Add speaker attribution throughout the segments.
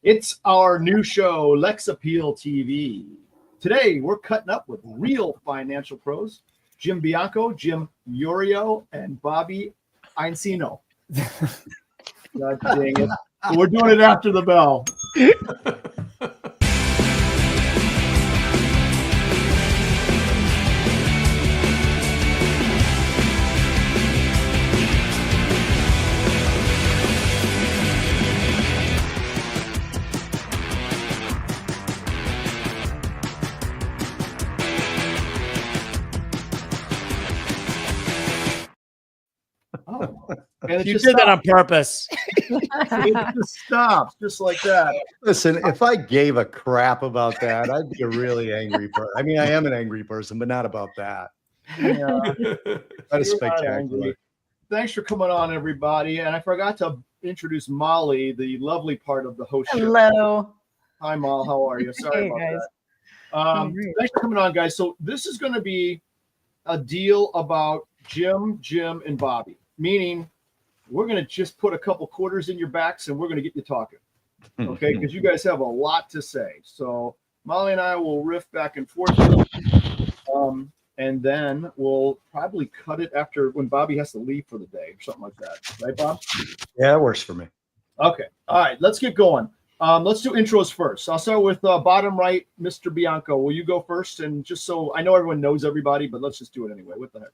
Speaker 1: It's our new show, Lex Appeal TV. Today, we're cutting up with real financial pros, Jim Bianco, Jim Urio, and Bobby Encino. God dang it. We're doing it after the bell.
Speaker 2: And you did that on purpose.
Speaker 1: It just stops, just like that.
Speaker 3: Listen, if I gave a crap about that, I'd be a really angry person. I mean, I am an angry person, but not about that.
Speaker 1: Yeah.
Speaker 3: That is spectacular.
Speaker 1: Thanks for coming on, everybody. And I forgot to introduce Molly, the lovely part of the host show.
Speaker 4: Hello.
Speaker 1: Hi, Molly. How are you? Sorry
Speaker 4: Hey,
Speaker 1: about
Speaker 4: guys.
Speaker 1: that. Thanks for coming on, guys. So this is going to be a deal about Jim, and Bobby, meaning we're going to just put a couple quarters in your backs and we're going to get you talking. Okay, because you guys have a lot to say. So Molly and I will riff back and forth. And then we'll probably cut it after when Bobby has to leave for the day or something like that. Right, Bob?
Speaker 3: Yeah, that works for me.
Speaker 1: Okay. All right, let's get going. Let's do intros first. I'll start with bottom right, Mr. Bianco. Will you go first? And just so I know everyone knows everybody, but let's just do it anyway. What the heck?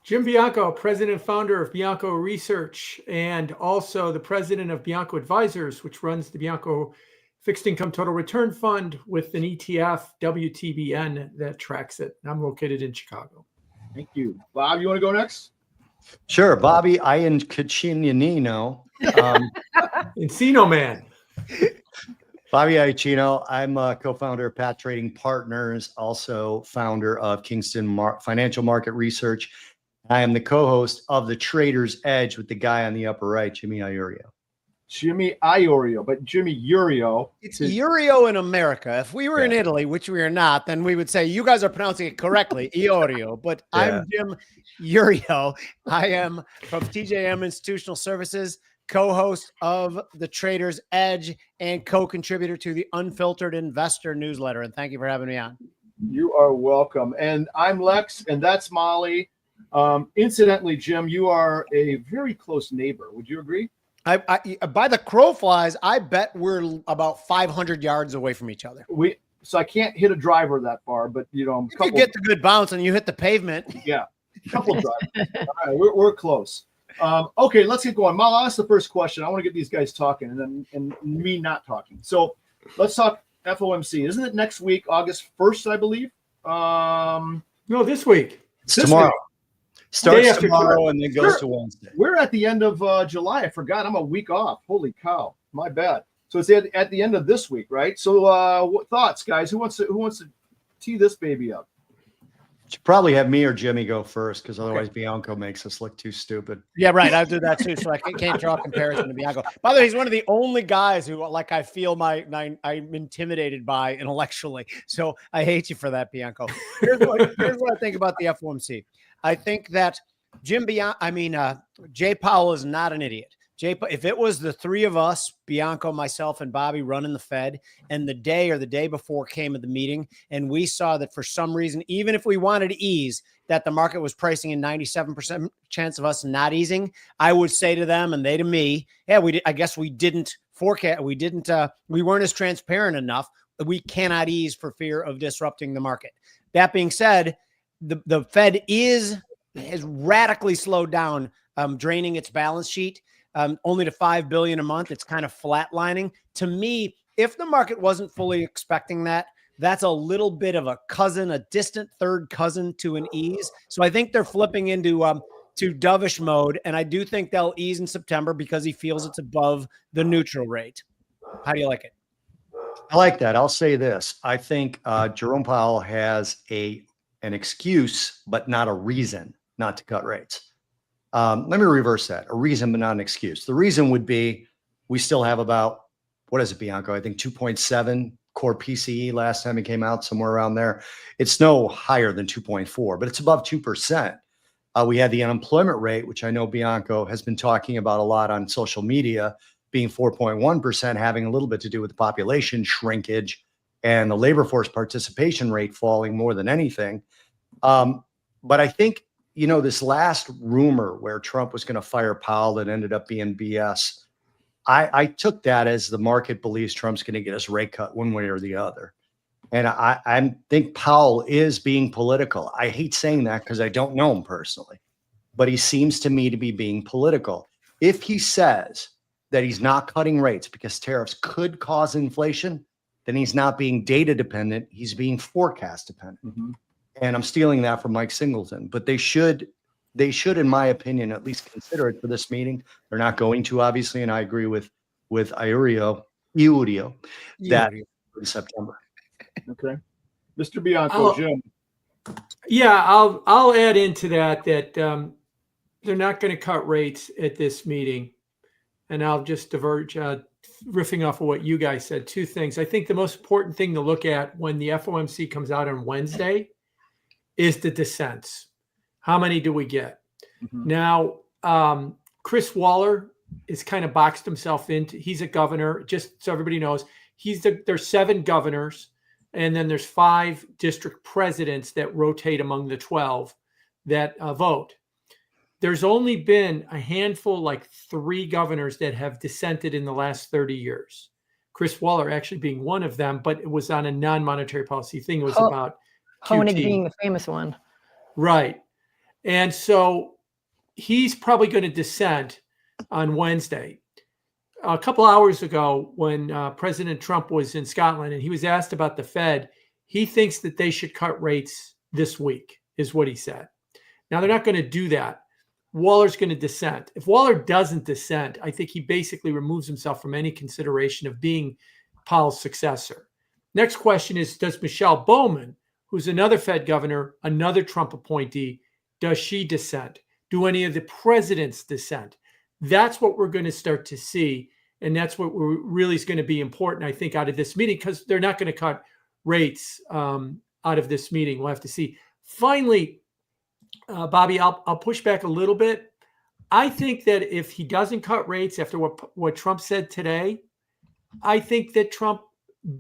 Speaker 5: Jim Bianco, president and founder of Bianco Research, and also the president of Bianco Advisors, which runs the Bianco Fixed Income Total Return Fund with an ETF, WTBN, that tracks it. I'm located in Chicago.
Speaker 1: Thank you. Bob, you want to go next?
Speaker 3: Sure. Bobby Iancino.
Speaker 5: Encino Man.
Speaker 3: Bobby Iancino. I'm a co-founder of Pat Trading Partners, also founder of Kingston Financial Market Research. I am the co-host of The Trader's Edge with the guy on the upper right, Jimmy Iorio.
Speaker 1: Jimmy Iorio, but Jimmy Urio.
Speaker 2: It's Urio in America. If we were in Italy, which we are not, then we would say you guys are pronouncing it correctly, Iorio. But I'm Jim Urio. I am from TJM Institutional Services, co-host of The Trader's Edge and co-contributor to the Unfiltered Investor newsletter. And thank you for having me on.
Speaker 1: You are welcome. And I'm Lex, and that's Molly. Incidentally, Jim, you are a very close neighbor. Would you agree?
Speaker 2: I by the crow flies, I bet we're about 500 yards away from each other.
Speaker 1: So I can't hit a driver that far, but you
Speaker 2: you get the good bounce and you hit the pavement.
Speaker 1: Yeah, a couple drivers. All right, we're close. Okay, let's get going. Mal, I'll ask the first question. I want to get these guys talking, and me not talking. So let's talk FOMC. Isn't it next week, August 1st, I believe?
Speaker 5: No, this week.
Speaker 3: It's tomorrow.
Speaker 1: Week.
Speaker 3: Starts tomorrow and then goes to Wednesday.
Speaker 1: We're at the end of July. I forgot. I'm a week off. Holy cow. My bad. So it's at the end of this week, right? So what thoughts, guys? Who wants to tee this baby up?
Speaker 3: You should probably have me or Jimmy go first, because otherwise Bianco makes us look too stupid.
Speaker 2: Yeah, right. I'll do that too. So I can't draw a comparison to Bianco. By the way, he's one of the only guys who, like, I feel I'm intimidated by intellectually. So I hate you for that, Bianco. Here's what I think about the FOMC. I think that Jay Powell is not an idiot. If it was the three of us, Bianco, myself, and Bobby running the Fed, and the day or the day before came at the meeting, and we saw that for some reason, even if we wanted to ease, that the market was pricing in 97% chance of us not easing, I would say to them and they to me, I guess we didn't forecast. We weren't as transparent enough. We cannot ease for fear of disrupting the market. That being said, the Fed has radically slowed down, draining its balance sheet. Only to $5 billion a month. It's kind of flatlining. To me, if the market wasn't fully expecting that, that's a little bit of a distant third cousin to an ease. So I think they're flipping into dovish mode, and I do think they'll ease in September because he feels it's above the neutral rate. How do you like it?
Speaker 3: I like that. I'll say this. I think Jerome Powell has an excuse, but not a reason not to cut rates. Let me reverse that. A reason, but not an excuse. The reason would be we still have about, what is it, Bianco? I think 2.7 core PCE last time it came out, somewhere around there. It's no higher than 2.4, but it's above 2%. We had the unemployment rate, which I know Bianco has been talking about a lot on social media, being 4.1% having a little bit to do with the population shrinkage and the labor force participation rate falling more than anything. But I think, you know, this last rumor where Trump was going to fire Powell that ended up being BS, I took that as the market believes Trump's going to get his rate cut one way or the other. And I think Powell is being political. I hate saying that because I don't know him personally, but he seems to me to be being political. If he says that he's not cutting rates because tariffs could cause inflation, then he's not being data dependent. He's being forecast dependent.
Speaker 1: Mm-hmm.
Speaker 3: And I'm stealing that from Mike Singleton, but they should, in my opinion, at least consider it for this meeting. They're not going to, obviously. And I agree with Iurio that in September.
Speaker 1: Okay. Mr. Bianco, Jim.
Speaker 5: Yeah, I'll add into that they're not going to cut rates at this meeting. And I'll just diverge, riffing off of what you guys said. Two things. I think the most important thing to look at when the FOMC comes out on Wednesday is the dissents. How many do we get?
Speaker 1: Mm-hmm.
Speaker 5: Now, Chris Waller is kind of boxed himself into, he's a governor, just so everybody knows, there's 7 governors, and then there's 5 district presidents that rotate among the 12 that vote. There's only been a handful, like 3 governors that have dissented in the last 30 years. Chris Waller actually being one of them, but it was on a non-monetary policy thing. It was about
Speaker 4: Honig
Speaker 5: QT.
Speaker 4: being the famous one.
Speaker 5: Right. And so he's probably going to dissent on Wednesday. A couple hours ago, when President Trump was in Scotland and he was asked about the Fed, he thinks that they should cut rates this week, is what he said. Now, they're not going to do that. Waller's going to dissent. If Waller doesn't dissent, I think he basically removes himself from any consideration of being Powell's successor. Next question is, does Michelle Bowman, who's another Fed governor, another Trump appointee, does she dissent? Do any of the presidents dissent? That's what we're going to start to see. And that's what really is going to be important, I think, out of this meeting, because they're not going to cut rates out of this meeting. We'll have to see. Finally, Bobby, I'll push back a little bit. I think that if he doesn't cut rates after what Trump said today, I think that Trump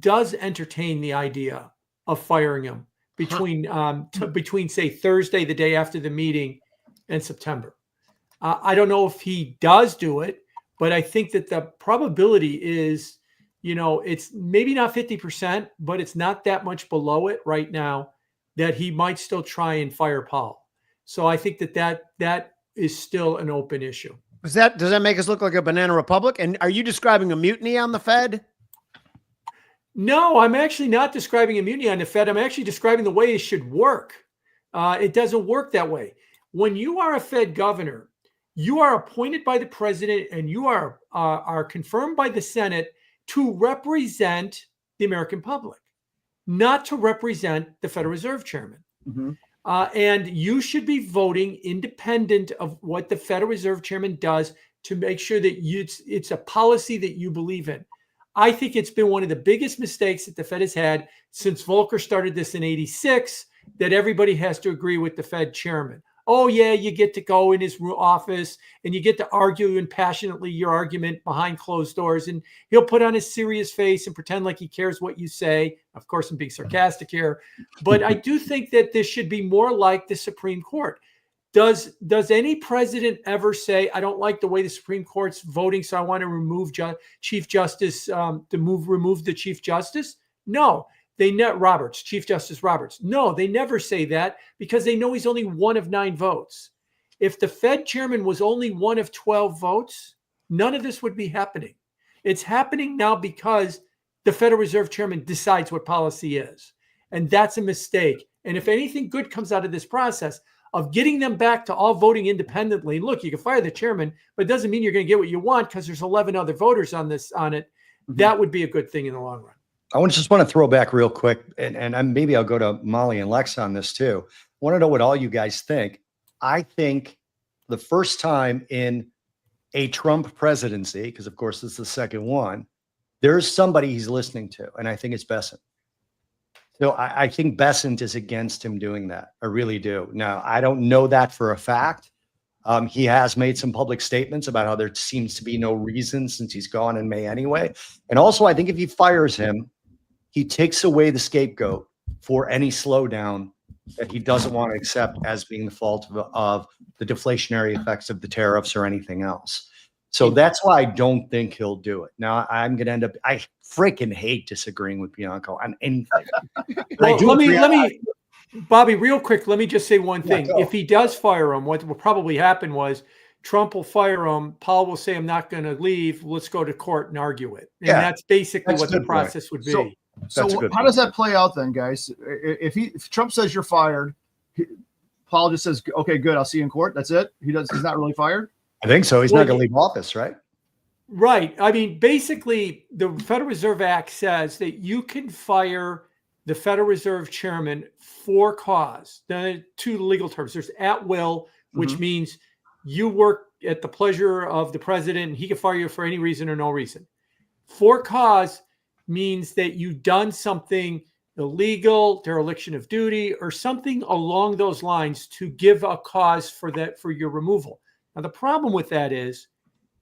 Speaker 5: does entertain the idea of firing him between say Thursday, the day after the meeting, and September. I don't know if he does do it, but I think that the probability is, you know, it's maybe not 50%, but it's not that much below it right now that he might still try and fire Powell. So I think that is still an open issue.
Speaker 2: Does that make us look like a banana republic? And are you describing a mutiny on the Fed?
Speaker 5: No, I'm actually not describing a mutiny on the Fed. I'm actually describing the way it should work. It doesn't work that way. When you are a Fed governor, you are appointed by the president and you are confirmed by the Senate to represent the American public, not to represent the Federal Reserve Chairman.
Speaker 1: Mm-hmm.
Speaker 5: And you should be voting independent of what the Federal Reserve Chairman does to make sure that it's a policy that you believe in. I think it's been one of the biggest mistakes that the Fed has had since Volcker started this in '86, that everybody has to agree with the Fed chairman. Oh, yeah, you get to go in his office and you get to argue impassionately your argument behind closed doors. And he'll put on his serious face and pretend like he cares what you say. Of course, I'm being sarcastic here. But I do think that this should be more like the Supreme Court. Does any president ever say, I don't like the way the Supreme Court's voting, so I want to remove Chief Justice, remove the Chief Justice? No. Chief Justice Roberts. No, they never say that because they know he's only one of 9 votes. If the Fed chairman was only one of 12 votes, none of this would be happening. It's happening now because the Federal Reserve Chairman decides what policy is. And that's a mistake. And if anything good comes out of this process of getting them back to all voting independently, look, you can fire the chairman, but it doesn't mean you're going to get what you want because there's 11 other voters on it. Mm-hmm. That would be a good thing in the long run.
Speaker 3: I just want to throw back real quick, and maybe I'll go to Molly and Lex on this too. I want to know what all you guys think. I think the first time in a Trump presidency, because of course it's the second one, there's somebody he's listening to, and I think it's Bessent. So I think Bessent is against him doing that. I really do. Now, I don't know that for a fact, He has made some public statements about how there seems to be no reason since he's gone in May anyway. And also, I think if he fires him, he takes away the scapegoat for any slowdown that he doesn't want to accept as being the fault of the deflationary effects of the tariffs or anything else. So that's why I don't think he'll do it. Now, I'm going to end up, I freaking hate disagreeing with Bianco on anything.
Speaker 5: Well, let me, Bobby, real quick, let me just say one thing.
Speaker 3: Yeah,
Speaker 5: if he does fire him, what will probably happen was Trump will fire him. Paul will say, I'm not going to leave. Let's go to court and argue it. And that's basically what the process would be.
Speaker 1: So how does that play out then, guys? If Trump says you're fired, Paul just says, okay, good, I'll see you in court. That's it. He's not really fired.
Speaker 3: I think so. He's not going to leave office, right?
Speaker 5: Right. I mean, basically, the Federal Reserve Act says that you can fire the Federal Reserve chairman for cause. There are two legal terms. There's at will, which means you work at the pleasure of the president, and he can fire you for any reason or no reason. For cause means that you've done something illegal, dereliction of duty, or something along those lines to give a cause for your removal. Now, the problem with that is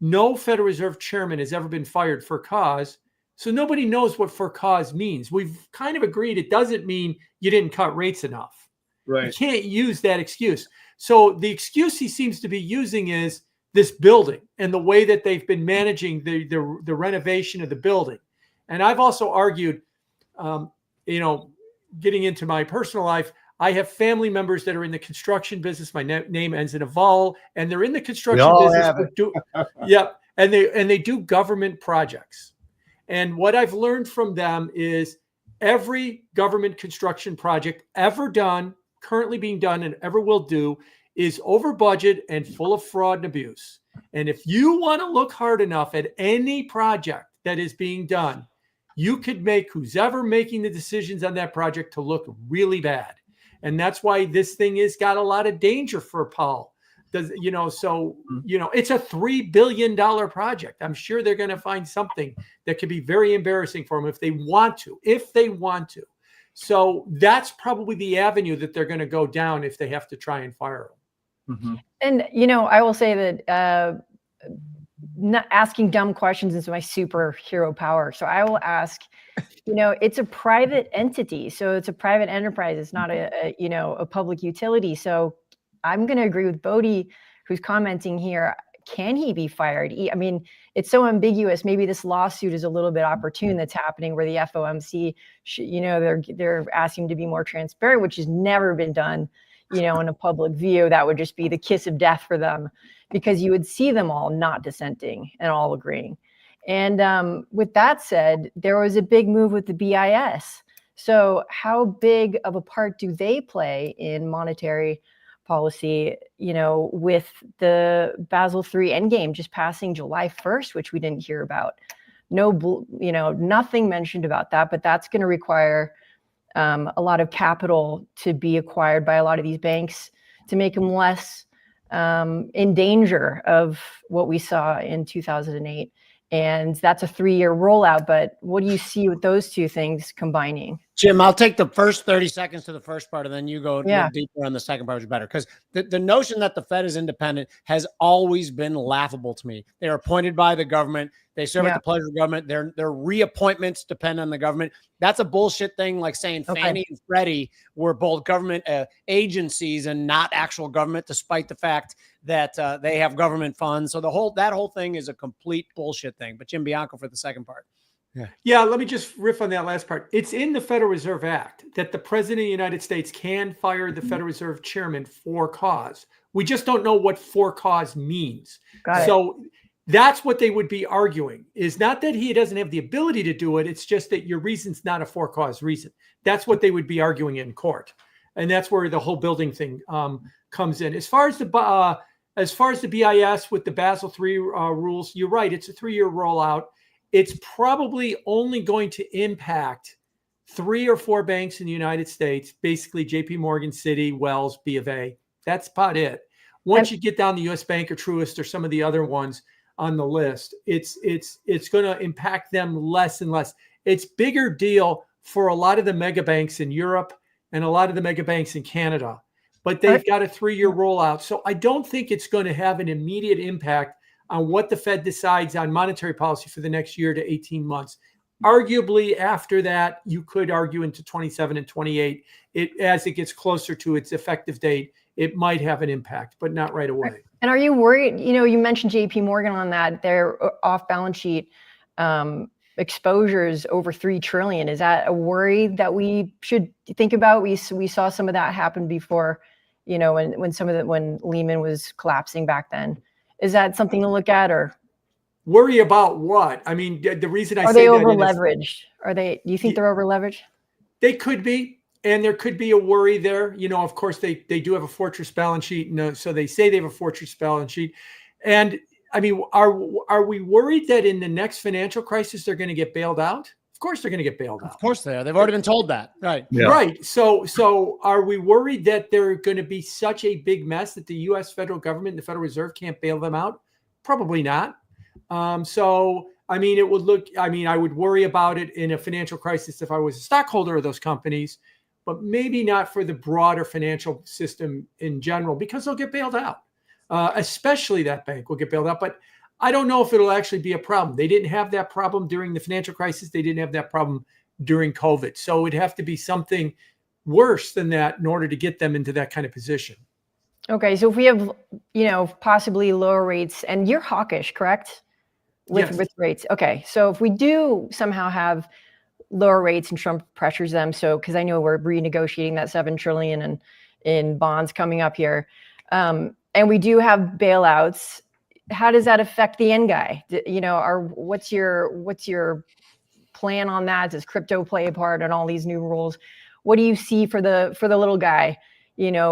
Speaker 5: no Federal Reserve chairman has ever been fired for cause, so nobody knows what for cause means. We've kind of agreed it doesn't mean you didn't cut rates enough.
Speaker 1: Right.
Speaker 5: You can't use that excuse. So the excuse he seems to be using is this building and the way that they've been managing the renovation of the building. And I've also argued, getting into my personal life, I have family members that are in the construction business. My name ends in a vowel, and they're in the construction business. And they do government projects. And what I've learned from them is every government construction project ever done, currently being done, and ever will do is over budget and full of fraud and abuse. And if you want to look hard enough at any project that is being done, you could make who's ever making the decisions on that project to look really bad. And that's why this thing has got a lot of danger for Paul. It's a $3 billion project. I'm sure they're going to find something that could be very embarrassing for them if they want to. So that's probably the avenue that they're going to go down if they have to try and fire him.
Speaker 4: And, I will say that not asking dumb questions is my superhero power. So I will ask, it's a private entity. So it's a private enterprise. It's not a public utility. So I'm going to agree with Bodie, who's commenting here. Can he be fired? I mean, it's so ambiguous. Maybe this lawsuit is a little bit opportune that's happening where the FOMC, they're asking him to be more transparent, which has never been done, in a public view. That would just be the kiss of death for them, because you would see them all not dissenting and all agreeing. And with that said, there was a big move with the BIS. So how big of a part do they play in monetary policy, with the Basel III endgame just passing July 1st, which we didn't hear about? Nothing mentioned about that, but that's going to require a lot of capital to be acquired by a lot of these banks to make them less in danger of what we saw in 2008. And that's a 3-year rollout. But what do you see with those two things combining?
Speaker 2: Jim, I'll take the first 30 seconds to the first part, and then you go deeper on the second part, which is better. Because the notion that the Fed is independent has always been laughable to me. They are appointed by the government. They serve at the pleasure of government. Their reappointments depend on the government. That's a bullshit thing, like saying Fannie and Freddie were both government agencies and not actual government, despite the fact that they have government funds. So that whole thing is a complete bullshit thing. But Jim Bianco for the second part.
Speaker 5: Yeah, let me just riff on that last part. It's in the Federal Reserve Act that the President of the United States can fire the Federal Reserve Chairman for cause. We just don't know what for cause means. So that's what they would be arguing, is not that he doesn't have the ability to do it. It's just that your reason's not a for cause reason. That's what they would be arguing in court. And that's where the whole building thing comes in. As far as the BIS with the Basel III rules, you're right. It's a 3-year rollout. It's probably only going to impact 3 or 4 banks in the United States, basically JP Morgan, Citi, Wells, B of A. That's about it. Once you get down to US Bank or Truist or some of the other ones on the list, it's going to impact them less and less. It's bigger deal for a lot of the mega banks in Europe and a lot of the mega banks in Canada. but they've got a 3-year rollout. So I don't think it's going to have an immediate impact on what the Fed decides on monetary policy for the next year to 18 months. Arguably, after that, you could argue into 27 and 28. As it gets closer to its effective date, it might have an impact, but not right away.
Speaker 4: And are you worried? You mentioned JP Morgan on that. Their off-balance sheet exposures over $3 trillion. Is that a worry that we should think about? We saw some of that happen before, when Lehman was collapsing back then. Is that something to look at, or
Speaker 5: worry about what? I mean, the reason I
Speaker 4: are
Speaker 5: say
Speaker 4: they
Speaker 5: that
Speaker 4: over leveraged? Do you think they're over leveraged?
Speaker 5: They could be, and there could be a worry there. Of course, they do have a fortress balance sheet, so they say they have a fortress balance sheet. And I mean, are we worried that in the next financial crisis they're going to get bailed out? Of course, they're going to get bailed out.
Speaker 2: Of course they are. They've already been told that, right?
Speaker 3: Yeah.
Speaker 5: Right. So are we worried that they're going to be such a big mess that the U.S. federal government and the Federal Reserve can't bail them out? Probably not. So, I mean, I would worry about it in a financial crisis if I was a stockholder of those companies, but maybe not for the broader financial system in general, because they'll get bailed out. Especially that bank will get bailed out. But I don't know if it'll actually be a problem. They didn't have that problem during the financial crisis. They didn't have that problem during COVID. So it'd have to be something worse than that in order to get them into that kind of position.
Speaker 4: Okay. So if we have, possibly lower rates, and you're hawkish, correct? With rates. Okay. So if we do somehow have lower rates and Trump pressures them, because I know we're renegotiating that $7 trillion in bonds coming up here, and we do have bailouts, how does that affect the end guy? What's your plan on that? Does crypto play a part in all these new rules? What do you see for the little guy,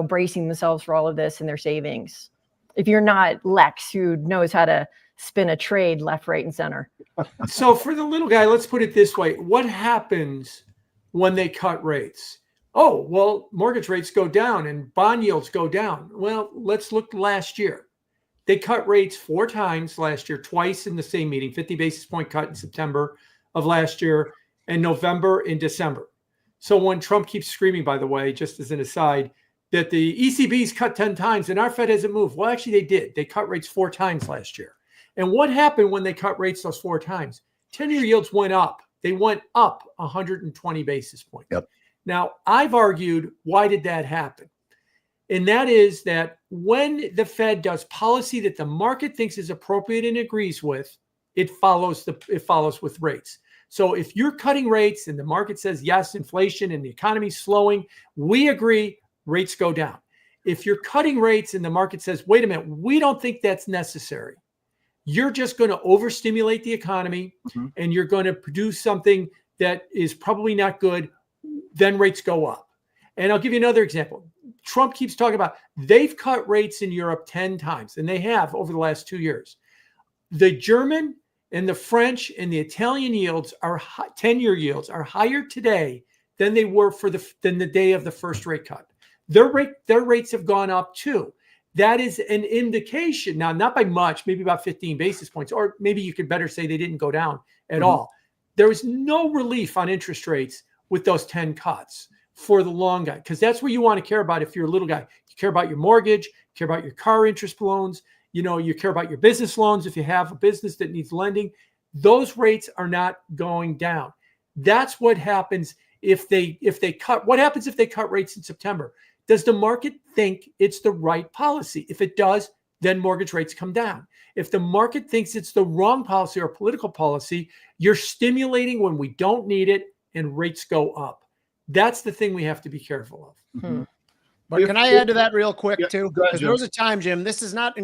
Speaker 4: bracing themselves for all of this in their savings? If you're not Lex, who knows how to spin a trade left, right, and center.
Speaker 5: So for the little guy, let's put it this way. What happens when they cut rates? Oh, well, mortgage rates go down and bond yields go down. Well, let's look last year. They cut rates 4 times last year, twice in the same meeting, 50 basis point cut in September of last year and November and December. So when Trump keeps screaming, by the way, just as an aside, that the ECB's cut 10 times and our Fed hasn't moved. Well, actually, they did. They cut rates 4 times last year. And what happened when they cut rates those 4 times? 10-year yields went up. They went up 120 basis points.
Speaker 3: Yep.
Speaker 5: Now, I've argued, why did that happen? And that is that when the Fed does policy that the market thinks is appropriate and agrees with, it follows with rates. So if you're cutting rates and the market says, yes, inflation and the economy's slowing, we agree, rates go down. If you're cutting rates and the market says, wait a minute, we don't think that's necessary, you're just going to overstimulate the economy and you're going to produce something that is probably not good, then rates go up. And I'll give you another example. Trump keeps talking about they've cut rates in Europe 10 times, and they have over the last 2 years. The German and the French and the Italian yields are 10-year yields are higher today than they were than the day of the first rate cut. Their rates have gone up too. That is an indication, now not by much, maybe about 15 basis points, or maybe you could better say they didn't go down at all. There was no relief on interest rates with those 10 cuts for the long guy, because that's what you want to care about if you're a little guy. You care about your mortgage, you care about your car interest loans, you care about your business loans if you have a business that needs lending. Those rates are not going down. That's what happens if they cut. What happens if they cut rates in September? Does the market think it's the right policy? If it does, then mortgage rates come down. If the market thinks it's the wrong policy or political policy, you're stimulating when we don't need it and rates go up. That's the thing we have to be careful of.
Speaker 2: But can I add to that real quick too?
Speaker 1: Go ahead,
Speaker 2: Because there was a time, Jim, this is not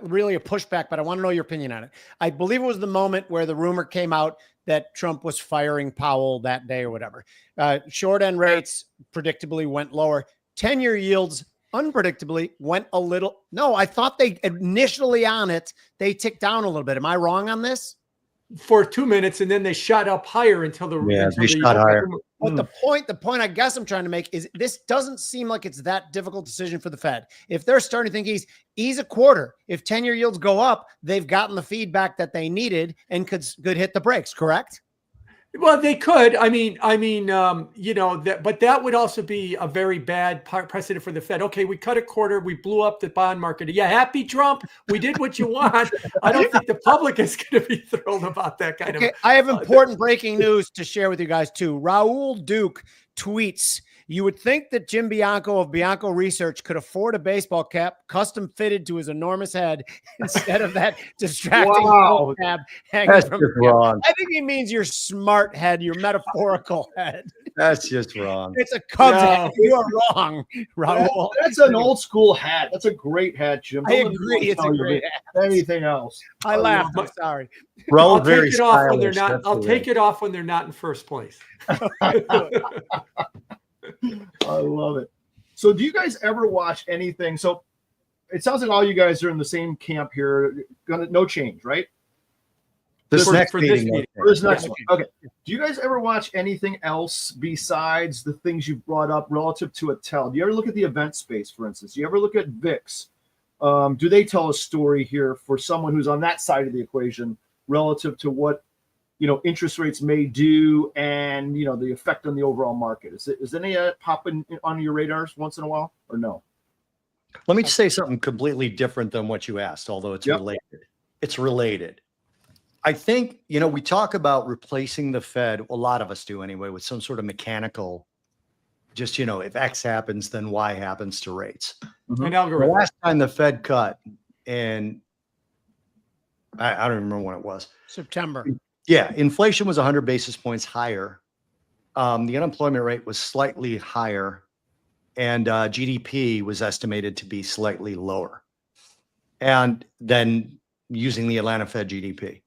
Speaker 2: really a pushback, but I want to know your opinion on it. I believe it was the moment where the rumor came out that Trump was firing Powell that day or whatever. Short end rates predictably went lower. 10-year yields unpredictably went a little. No, I thought they initially on it, they ticked down a little bit. Am I wrong on this?
Speaker 5: For 2 minutes, and then they shot up higher until
Speaker 3: they shot higher.
Speaker 2: But the point I guess I'm trying to make is this doesn't seem like it's that difficult decision for the Fed. If they're starting to think he's a quarter, if 10-year yields go up, they've gotten the feedback that they needed and could hit the brakes, correct?
Speaker 5: Well, they could. You know, but that would also be a very bad precedent for the Fed. Okay, we cut a quarter, we blew up the bond market. Yeah, happy Trump, we did what you want. I don't think the public is going to be thrilled about that kind of.
Speaker 2: I have important breaking news to share with you guys too. Raul Duke tweets, "You would think that Jim Bianco of Bianco Research could afford a baseball cap custom fitted to his enormous head instead of that distracting cap hanging
Speaker 3: That's
Speaker 2: from
Speaker 3: just
Speaker 2: him."
Speaker 3: wrong.
Speaker 2: I think he means your smart head, your metaphorical head.
Speaker 3: That's just wrong.
Speaker 2: It's a Cubs head. You are wrong, Raul.
Speaker 1: That's an old school hat. That's a great hat, Jim.
Speaker 2: I
Speaker 1: Don't let
Speaker 2: agree.
Speaker 1: anyone
Speaker 2: It's
Speaker 1: tell
Speaker 2: a
Speaker 1: you
Speaker 2: great hat.
Speaker 1: anything else.
Speaker 2: I laughed. I'm sorry.
Speaker 3: Raul,
Speaker 5: I'll
Speaker 3: very
Speaker 5: take it off when they're
Speaker 3: stylish,
Speaker 5: not.
Speaker 3: that's
Speaker 5: I'll
Speaker 3: the
Speaker 5: take
Speaker 3: way.
Speaker 5: it off when they're not in first place.
Speaker 1: I love it. So do you guys ever watch anything? So it sounds like all you guys are in the same camp here. No change, right?
Speaker 3: This
Speaker 5: For-
Speaker 3: next
Speaker 5: for this
Speaker 3: meeting.
Speaker 5: meeting.
Speaker 1: For this next
Speaker 2: Yeah.
Speaker 1: one. Okay. Do you guys ever watch anything else besides the things you brought up relative to a tell? Do you ever look at the event space, for instance? Do you ever look at VIX? Do they tell a story here for someone who's on that side of the equation relative to what, you know, interest rates may do and, you know, the effect on the overall market? Is any of that popping on your radars once in a while or no?
Speaker 3: Let me say something completely different than what you asked, although it's
Speaker 1: Yep.
Speaker 3: related. It's related. I think, you know, we talk about replacing the Fed, a lot of us do anyway, with some sort of mechanical, just, you know, if X happens, then Y happens to rates.
Speaker 5: An
Speaker 3: The
Speaker 5: algorithm.
Speaker 3: last time the Fed cut, and I don't remember when it was.
Speaker 2: September.
Speaker 3: Yeah, inflation was 100 basis points higher. The unemployment rate was slightly higher, and GDP was estimated to be slightly lower. And then using the Atlanta Fed GDP.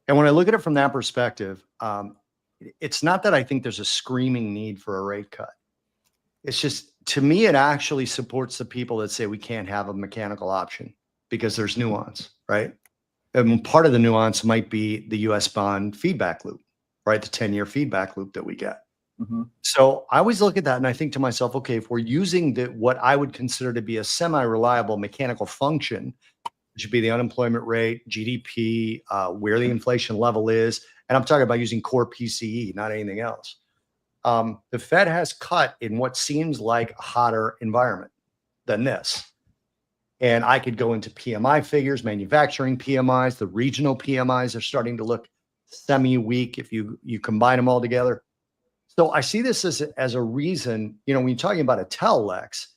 Speaker 3: And when I look at it from that perspective, it's not that I think there's a screaming need for a rate cut. It's just, to me, it actually supports the people that say we can't have a mechanical option because there's nuance, right? And part of the nuance might be the US bond feedback loop, right? The 10-year feedback loop that we get.
Speaker 1: Mhm.
Speaker 3: So I always look at that and I think to myself, okay, if we're using what I would consider to be a semi-reliable mechanical function, it should be the unemployment rate, GDP, where the inflation level is. And I'm talking about using core PCE, not anything else. The Fed has cut in what seems like a hotter environment than this. And I could go into PMI figures, manufacturing PMIs, the regional PMIs are starting to look semi-weak if you combine them all together. So I see this as a reason, you know, when you're talking about a tell, Lex,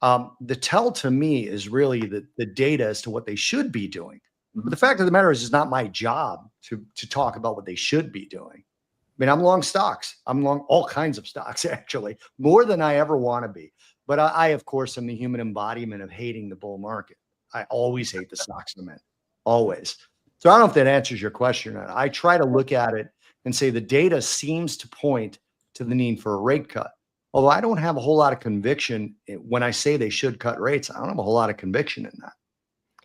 Speaker 3: the tell to me is really the data as to what they should be doing. But the fact of the matter is, it's not my job to talk about what they should be doing. I mean, I'm long stocks. I'm long all kinds of stocks, actually, more than I ever want to be. But I, of course, am the human embodiment of hating the bull market. I always hate the stocks I'm in, always. So I don't know if that answers your question or not. I try to look at it and say the data seems to point to the need for a rate cut. Although I don't have a whole lot of conviction when I say they should cut rates. I don't have a whole lot of conviction in that.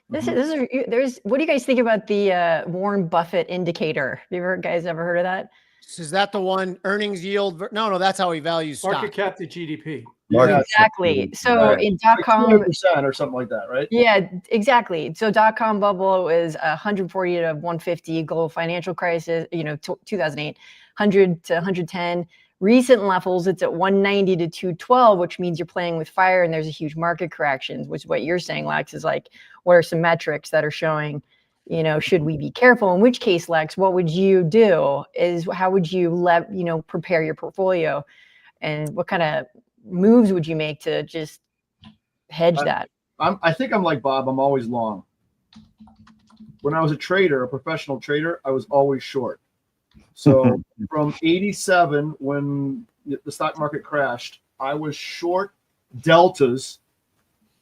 Speaker 4: What do you guys think about the Warren Buffett indicator? Guys ever heard of that?
Speaker 2: Is that the one earnings yield? No, that's how he values stock.
Speaker 5: Market cap to GDP.
Speaker 1: Yeah,
Speaker 4: Exactly. So
Speaker 1: Right.
Speaker 4: in
Speaker 1: like
Speaker 4: .com,
Speaker 1: 200% or something like that, right?
Speaker 4: yeah, exactly. So .com bubble was 140 to 150, global financial crisis, 2008, 100 to 110. Recent levels, it's at 190 to 212, which means you're playing with fire and there's a huge market correction, which is what you're saying, Lex, is like, what are some metrics that are showing, should we be careful? In which case, Lex, what would you do is how would you prepare your portfolio and what kind of moves would you make to just hedge that?
Speaker 1: I think I'm like Bob. I'm always long. When I was a trader, a professional trader, I was always short. So from 87, when the stock market crashed, I was short deltas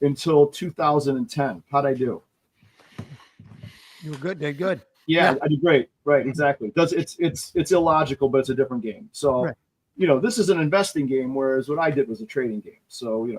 Speaker 1: until 2010. How'd I do?
Speaker 2: You were good. Did good.
Speaker 1: Yeah, I did great. Right, exactly. It's illogical, but it's a different game. So,
Speaker 2: Right.
Speaker 1: This is an investing game, whereas what I did was a trading game. So, we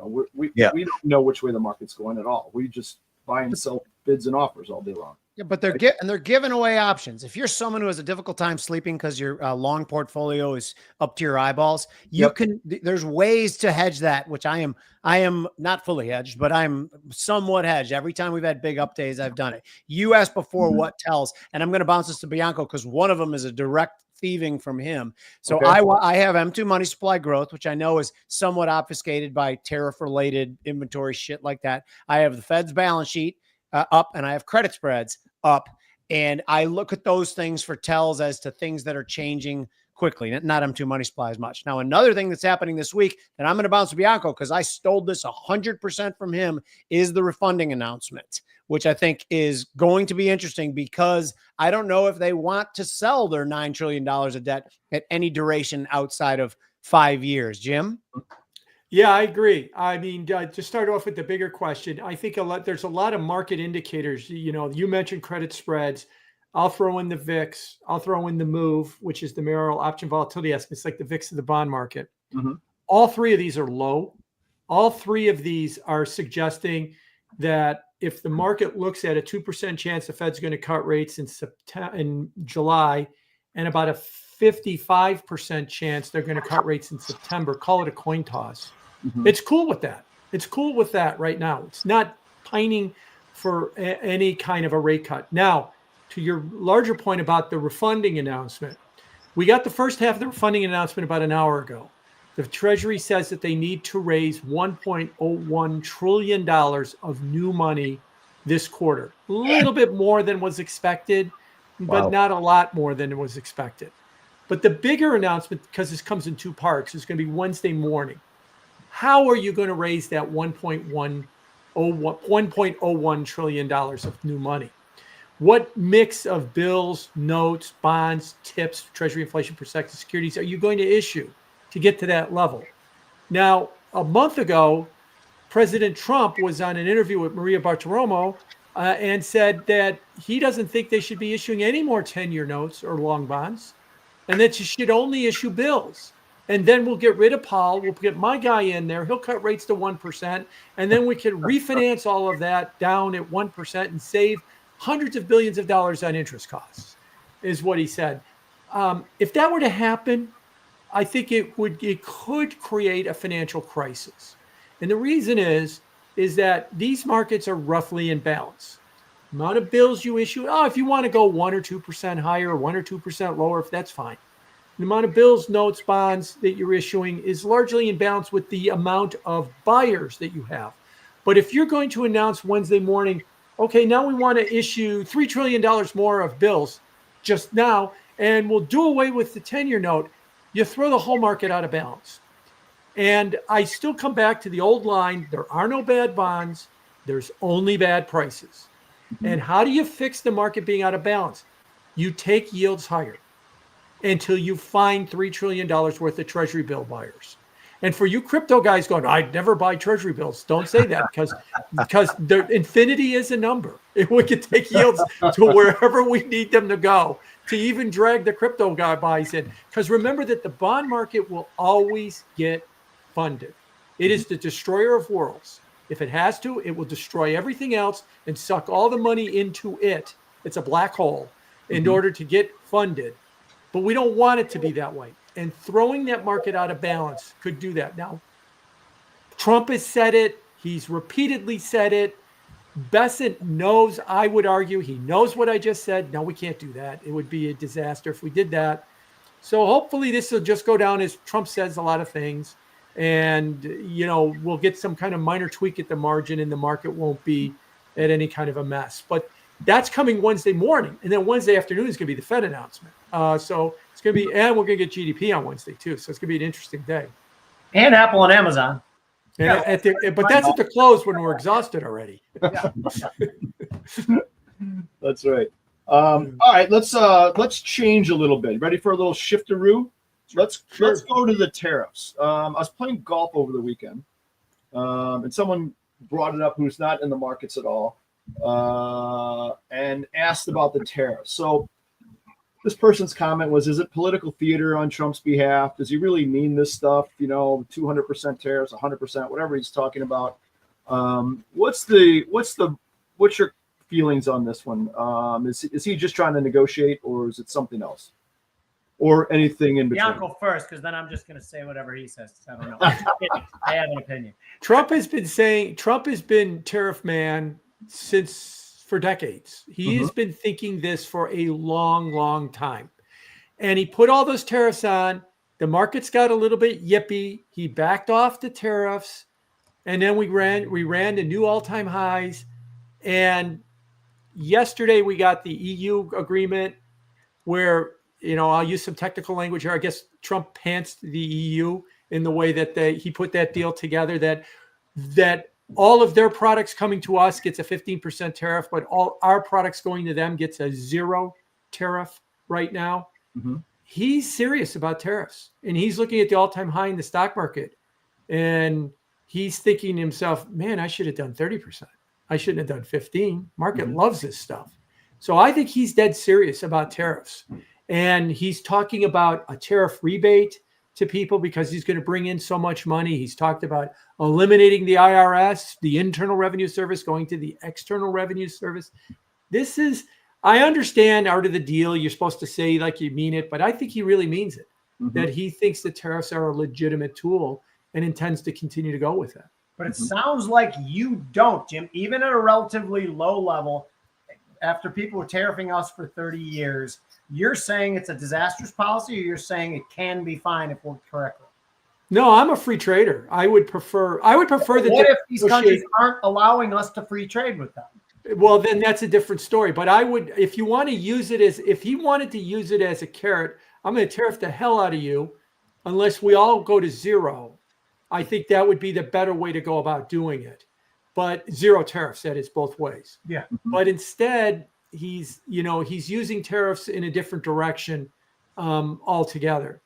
Speaker 1: don't know which way the market's going at all. We just buy and sell bids and offers all day long.
Speaker 2: Yeah, but they're giving away options. If you're someone who has a difficult time sleeping because your long portfolio is up to your eyeballs, there's ways to hedge that, which I am not fully hedged, but I'm somewhat hedged. Every time we've had big up days, I've done it. You asked before what tells, and I'm going to bounce this to Bianco because one of them is a direct thieving from him. So
Speaker 1: Okay.
Speaker 2: I have M2 money supply growth, which I know is somewhat obfuscated by tariff related inventory shit like that. I have the Fed's balance sheet up, and I have credit spreads up. And I look at those things for tells as to things that are changing quickly, not M2 money supply as much. Now, another thing that's happening this week that I'm going to bounce to Bianco because I stole this 100% from him is the refunding announcement, which I think is going to be interesting because I don't know if they want to sell their $9 trillion of debt at any duration outside of 5 years. Jim?
Speaker 5: Yeah, I agree. I mean, to start off with the bigger question, I think there's a lot of market indicators. You know, you mentioned credit spreads. I'll throw in the VIX. I'll throw in the MOVE, which is the Merrill Option Volatility Estimate. It's like the VIX of the bond market.
Speaker 1: Mm-hmm.
Speaker 5: All three of these are low. All three of these are suggesting that if the market looks at a 2% chance the Fed's going to cut rates in July, and about a 55% chance they're going to cut rates in September, call it a coin toss.
Speaker 1: Mm-hmm.
Speaker 5: It's cool with that. It's cool with that right now. It's not pining for any kind of a rate cut. Now, to your larger point about the refunding announcement, we got the first half of the refunding announcement about an hour ago. The Treasury says that they need to raise $1.01 trillion of new money this quarter. A little bit more than was expected, but
Speaker 3: Wow.
Speaker 5: not a lot more than was expected. But the bigger announcement, because this comes in two parts, is going to be Wednesday morning. How are you going to raise that $1.01 trillion of new money? What mix of bills, notes, bonds, tips, Treasury inflation protected securities are you going to issue to get to that level? Now, a month ago, President Trump was on an interview with Maria Bartiromo and said that he doesn't think they should be issuing any more 10-year notes or long bonds, and that you should only issue bills. And then we'll get rid of Powell. We'll get my guy in there. He'll cut rates to 1%. And then we can refinance all of that down at 1% and save hundreds of billions of dollars on interest costs, is what he said. If that were to happen, I think it could create a financial crisis. And the reason is that these markets are roughly in balance. The amount of bills you issue, if you want to go 1 or 2% higher, 1 or 2% lower, if that's fine. The amount of bills, notes, bonds that you're issuing is largely in balance with the amount of buyers that you have. But if you're going to announce Wednesday morning, okay, now we want to issue $3 trillion more of bills just now, and we'll do away with the 10-year note, you throw the whole market out of balance. And I still come back to the old line, there are no bad bonds, there's only bad prices. And how do you fix the market being out of balance? You take yields higher until you find $3 trillion worth of Treasury bill buyers. And for you crypto guys going, I'd never buy Treasury bills, don't say that because the infinity is a number. If we could take yields to wherever we need them to go to even drag the crypto guy buys in. Because remember that the bond market will always get funded. It is the destroyer of worlds. If it has to, it will destroy everything else and suck all the money into it. It's a black hole in order to get funded. But we don't want it to be that way. And throwing that market out of balance could do that. Now, Trump has said it. He's repeatedly said it. Bessent knows, I would argue, he knows what I just said. No, we can't do that. It would be a disaster if we did that. So hopefully this will just go down as Trump says a lot of things. And, we'll get some kind of minor tweak at the margin and the market won't be at any kind of a mess. But that's coming Wednesday morning. And then Wednesday afternoon is going to be the Fed announcement. So it's going to be, and we're going to get GDP on Wednesday too. So it's going to be an interesting day.
Speaker 6: And Apple and Amazon.
Speaker 5: And but that's at the close when we're exhausted already.
Speaker 1: That's right. All right, let's change a little bit. Ready for a little shiftaroo? Let's go to the tariffs. I was playing golf over the weekend, and someone brought it up who's not in the markets at all, and asked about the tariffs. So this person's comment was, is it political theater on Trump's behalf? Does he really mean this stuff? 200% tariffs, 100%, whatever he's talking about. What's your feelings on this one? Is he just trying to negotiate, or is it something else? Or anything in between?
Speaker 6: Bianco first, because then I'm just going to say whatever he says. I don't know. I have an opinion.
Speaker 5: Trump has been tariff man for decades. He has been thinking this for a long, long time. and he put all those tariffs on. The markets got a little bit yippy. He backed off the tariffs, and then we ran to new all-time highs. And yesterday we got the EU agreement where, I'll use some technical language here. I guess Trump pantsed the EU in the way that he put that deal together, that all of their products coming to us gets a 15% tariff, but all our products going to them gets a 0 tariff right now.
Speaker 1: Mm-hmm.
Speaker 5: He's serious about tariffs, and he's looking at the all-time high in the stock market, and he's thinking to himself, man, I should have done 30%. I shouldn't have done 15. Market loves this stuff. So I think he's dead serious about tariffs, and he's talking about a tariff rebate to people because he's going to bring in so much money. He's talked about eliminating the IRS, the Internal Revenue Service, going to the External Revenue Service. I understand out of the deal, you're supposed to say like you mean it, but I think he really means it, that he thinks the tariffs are a legitimate tool and intends to continue to go with it.
Speaker 6: But it sounds like you don't, Jim, even at a relatively low level, after people were tariffing us for 30 years, you're saying it's a disastrous policy, or you're saying it can be fine if worked correctly?
Speaker 5: No, I'm a free trader. I would prefer that.
Speaker 6: What if these countries aren't allowing us to free trade with them?
Speaker 5: Well, then that's a different story. But I would, if you want to use it if he wanted to use it as a carrot, I'm going to tariff the hell out of you unless we all go to 0. I think that would be the better way to go about doing it. But 0 tariffs, that is both ways.
Speaker 6: Yeah.
Speaker 5: But instead, he's using tariffs in a different direction altogether.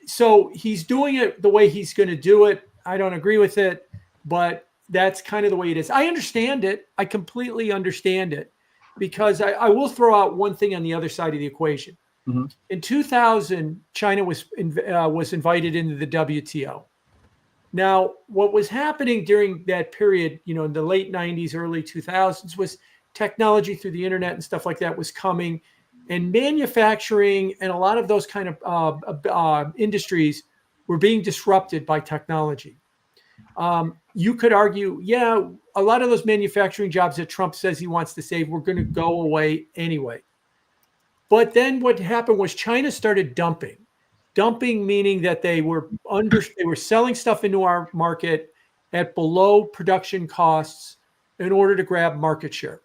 Speaker 5: So he's doing it the way he's going to do it. I don't agree with it, but that's kind of the way it is. I understand it. I completely understand it, because I will throw out one thing on the other side of the equation.
Speaker 1: Mm-hmm.
Speaker 5: In 2000, China was invited into the WTO. Now, what was happening during that period, in the late 90s, early 2000s, was technology through the internet and stuff like that was coming, and manufacturing and a lot of those kind of industries were being disrupted by technology. You could argue, a lot of those manufacturing jobs that Trump says he wants to save were going to go away anyway. But then what happened was China started dumping. Dumping meaning that they were selling stuff into our market at below production costs in order to grab market share.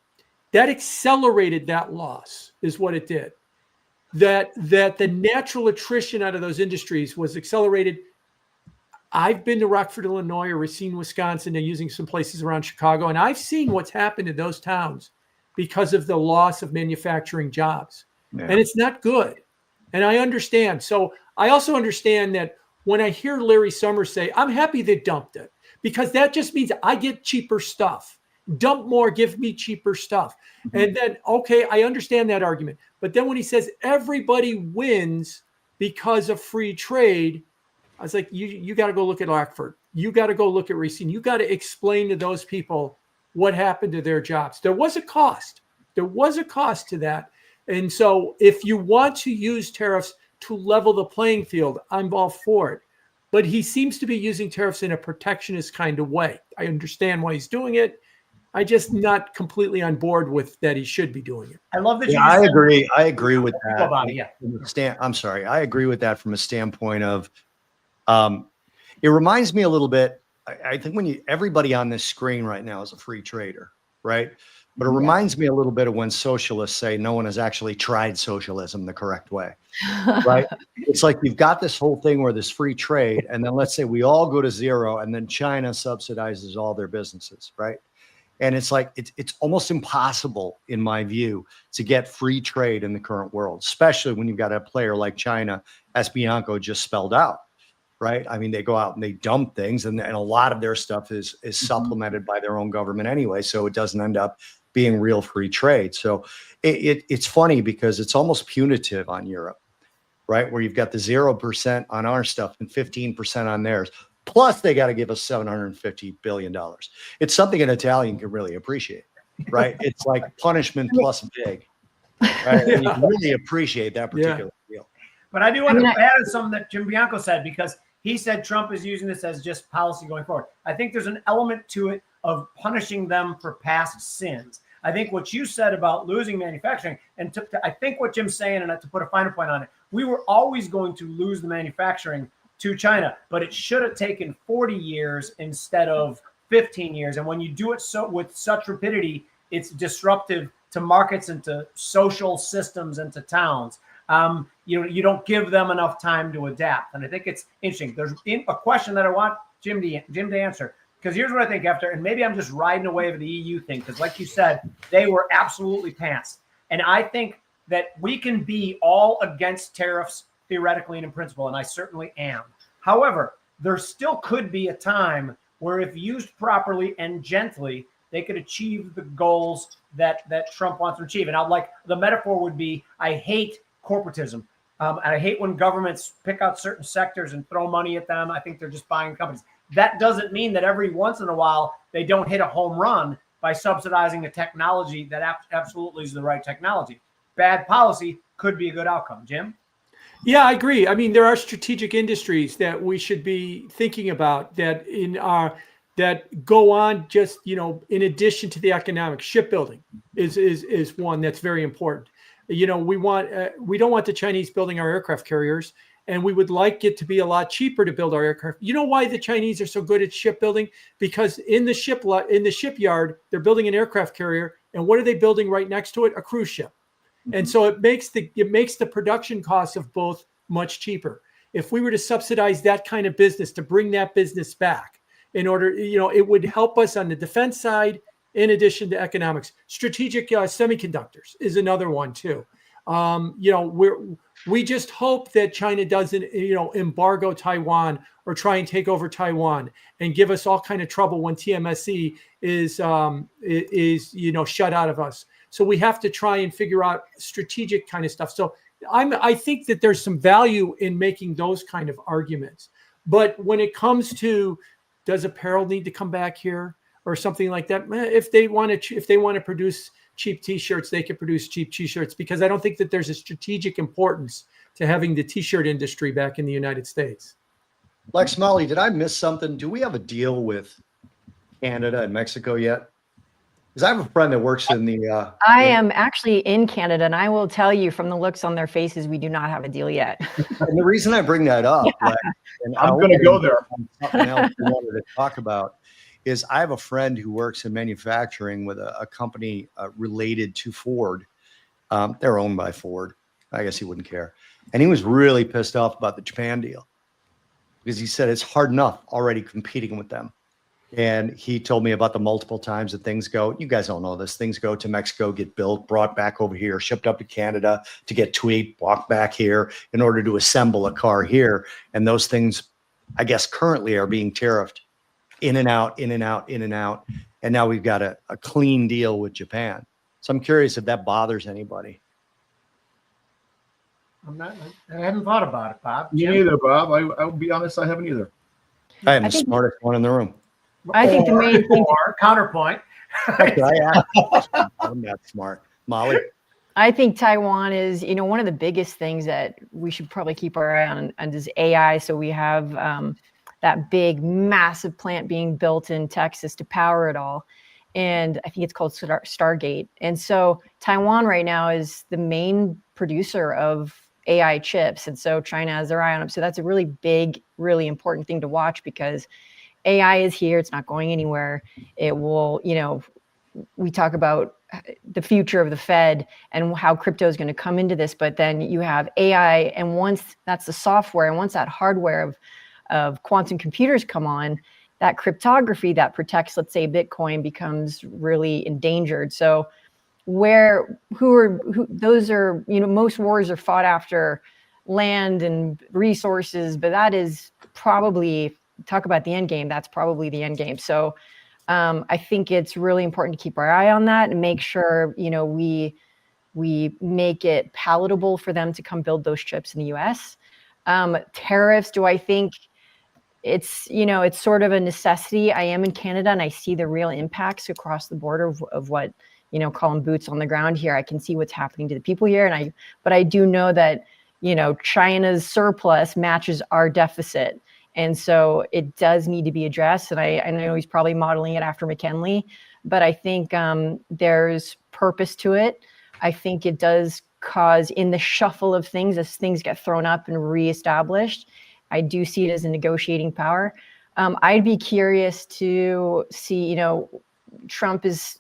Speaker 5: That accelerated that loss, is what it did. That the natural attrition out of those industries was accelerated. I've been to Rockford, Illinois, or Racine, Wisconsin, and using some places around Chicago, and I've seen what's happened in those towns because of the loss of manufacturing jobs. Yeah. And it's not good. And I understand. So I also understand that when I hear Larry Summers say, I'm happy they dumped it, because that just means I get cheaper stuff. Dump more, give me cheaper stuff. Mm-hmm. And then, okay, I understand that argument. But then when he says everybody wins because of free trade, I was like, you got to go look at Rockford. You got to go look at Racine. You got to explain to those people what happened to their jobs. There was a cost. There was a cost to that. And so if you want to use tariffs to level the playing field, I'm all for it. But he seems to be using tariffs in a protectionist kind of way. I understand why he's doing it. I just not completely on board with that he should be doing it.
Speaker 6: I love that.
Speaker 3: I agree. I agree with that.
Speaker 6: I'm
Speaker 3: sorry. I agree with that from a standpoint of, it reminds me a little bit. I think everybody on this screen right now is a free trader, right? But it reminds me a little bit of when socialists say no one has actually tried socialism the correct way, right? It's like you've got this whole thing where there's free trade, and then let's say we all go to 0, and then China subsidizes all their businesses, right? And it's like it's almost impossible, in my view, to get free trade in the current world, especially when you've got a player like China, as Bianco just spelled out, right? I mean, they go out and they dump things, and a lot of their stuff is supplemented by their own government anyway, so it doesn't end up being real free trade. So it's funny because it's almost punitive on Europe, right? Where you've got the 0% on our stuff and 15% on theirs. Plus they got to give us $750 billion. It's something an Italian can really appreciate, right? It's like punishment plus big, right? And you really appreciate that particular deal.
Speaker 6: But I do want to add something that Jim Bianco said, because he said Trump is using this as just policy going forward. I think there's an element to it of punishing them for past sins. I think what you said about losing manufacturing, and I think what Jim's saying, and to put a finer point on it, we were always going to lose the manufacturing to China, but it should have taken 40 years instead of 15 years. And when you do it so with such rapidity, it's disruptive to markets and to social systems and to towns. You don't give them enough time to adapt. And I think it's interesting. There's a question that I want Jim to answer, because here's what I think after, and maybe I'm just riding a wave of the EU thing, because like you said, they were absolutely pants. And I think that we can be all against tariffs theoretically and in principle, and I certainly am. However, there still could be a time where if used properly and gently, they could achieve the goals that Trump wants to achieve. And I'd like, the metaphor would be, I hate corporatism. And I hate when governments pick out certain sectors and throw money at them. I think they're just buying companies. That doesn't mean that every once in a while they don't hit a home run by subsidizing a technology that absolutely is the right technology. Bad policy could be a good outcome. Jim?
Speaker 5: Yeah, I agree. I mean, there are strategic industries that we should be thinking about that that go on just, in addition to the economics. Shipbuilding is one that's very important. We don't want the Chinese building our aircraft carriers, and we would like it to be a lot cheaper to build our aircraft. You know why the Chinese are so good at shipbuilding? Because in the shipyard, they're building an aircraft carrier, and what are they building right next to it? A cruise ship. And so it makes the production costs of both much cheaper. If we were to subsidize that kind of business, to bring that business back, in order, it would help us on the defense side, in addition to economics. Strategic semiconductors is another one too. We just hope that China doesn't, embargo Taiwan or try and take over Taiwan and give us all kind of trouble when TMSC is shut out of us. So we have to try and figure out strategic kind of stuff. So I think that there's some value in making those kind of arguments. But when it comes to, does apparel need to come back here or something like that? If they want to produce cheap T-shirts, they can produce cheap T-shirts, because I don't think that there's a strategic importance to having the T-shirt industry back in the United States.
Speaker 3: Lex, Molly, did I miss something? Do we have a deal with Canada and Mexico yet? Because I have a friend that works in the.
Speaker 4: I am actually in Canada, and I will tell you from the looks on their faces, we do not have a deal yet.
Speaker 3: And the reason I bring that up, Lex, and
Speaker 1: I'm going to go there.
Speaker 3: Something else we wanted to talk about is I have a friend who works in manufacturing with a company related to Ford. They're owned by Ford. I guess he wouldn't care. And he was really pissed off about the Japan deal, because he said it's hard enough already competing with them. And he told me about the multiple times that things go, you guys all know this, things go to Mexico, get built, brought back over here, shipped up to Canada to get tweaked, walked back here in order to assemble a car here. And those things, I guess, currently are being tariffed in and out, in and out, in and out. And now we've got a clean deal with Japan. So I'm curious if that bothers anybody.
Speaker 6: I haven't thought about it, Bob.
Speaker 1: Me neither, Bob. I'll be honest, I haven't either.
Speaker 3: I am the smartest one in the room.
Speaker 4: I think the main thing.
Speaker 6: Counterpoint.
Speaker 3: I'm not smart. Molly?
Speaker 4: I think Taiwan is, one of the biggest things that we should probably keep our eye on is AI. So we have that big, massive plant being built in Texas to power it all. And I think it's called Stargate. And so Taiwan right now is the main producer of AI chips. And so China has their eye on them. So that's a really big, really important thing to watch, because AI is here. It's not going anywhere. It will, we talk about the future of the Fed and how crypto is going to come into this, but then you have AI, and once that's the software, and once that hardware of quantum computers come on, that cryptography that protects, let's say, Bitcoin becomes really endangered. So those are, most wars are fought after land and resources, but that is probably, talk about the end game, that's probably the end game. So I think it's really important to keep our eye on that and make sure, we make it palatable for them to come build those chips in the US. Tariffs, do I think it's sort of a necessity? I am in Canada and I see the real impacts across the border of what, call them boots on the ground here. I can see what's happening to the people here. But I do know that, China's surplus matches our deficit. And so it does need to be addressed. And I know he's probably modeling it after McKinley, but I think there's purpose to it. I think it does because in the shuffle of things, as things get thrown up and reestablished, I do see it as a negotiating power. I'd be curious to see, you know, Trump has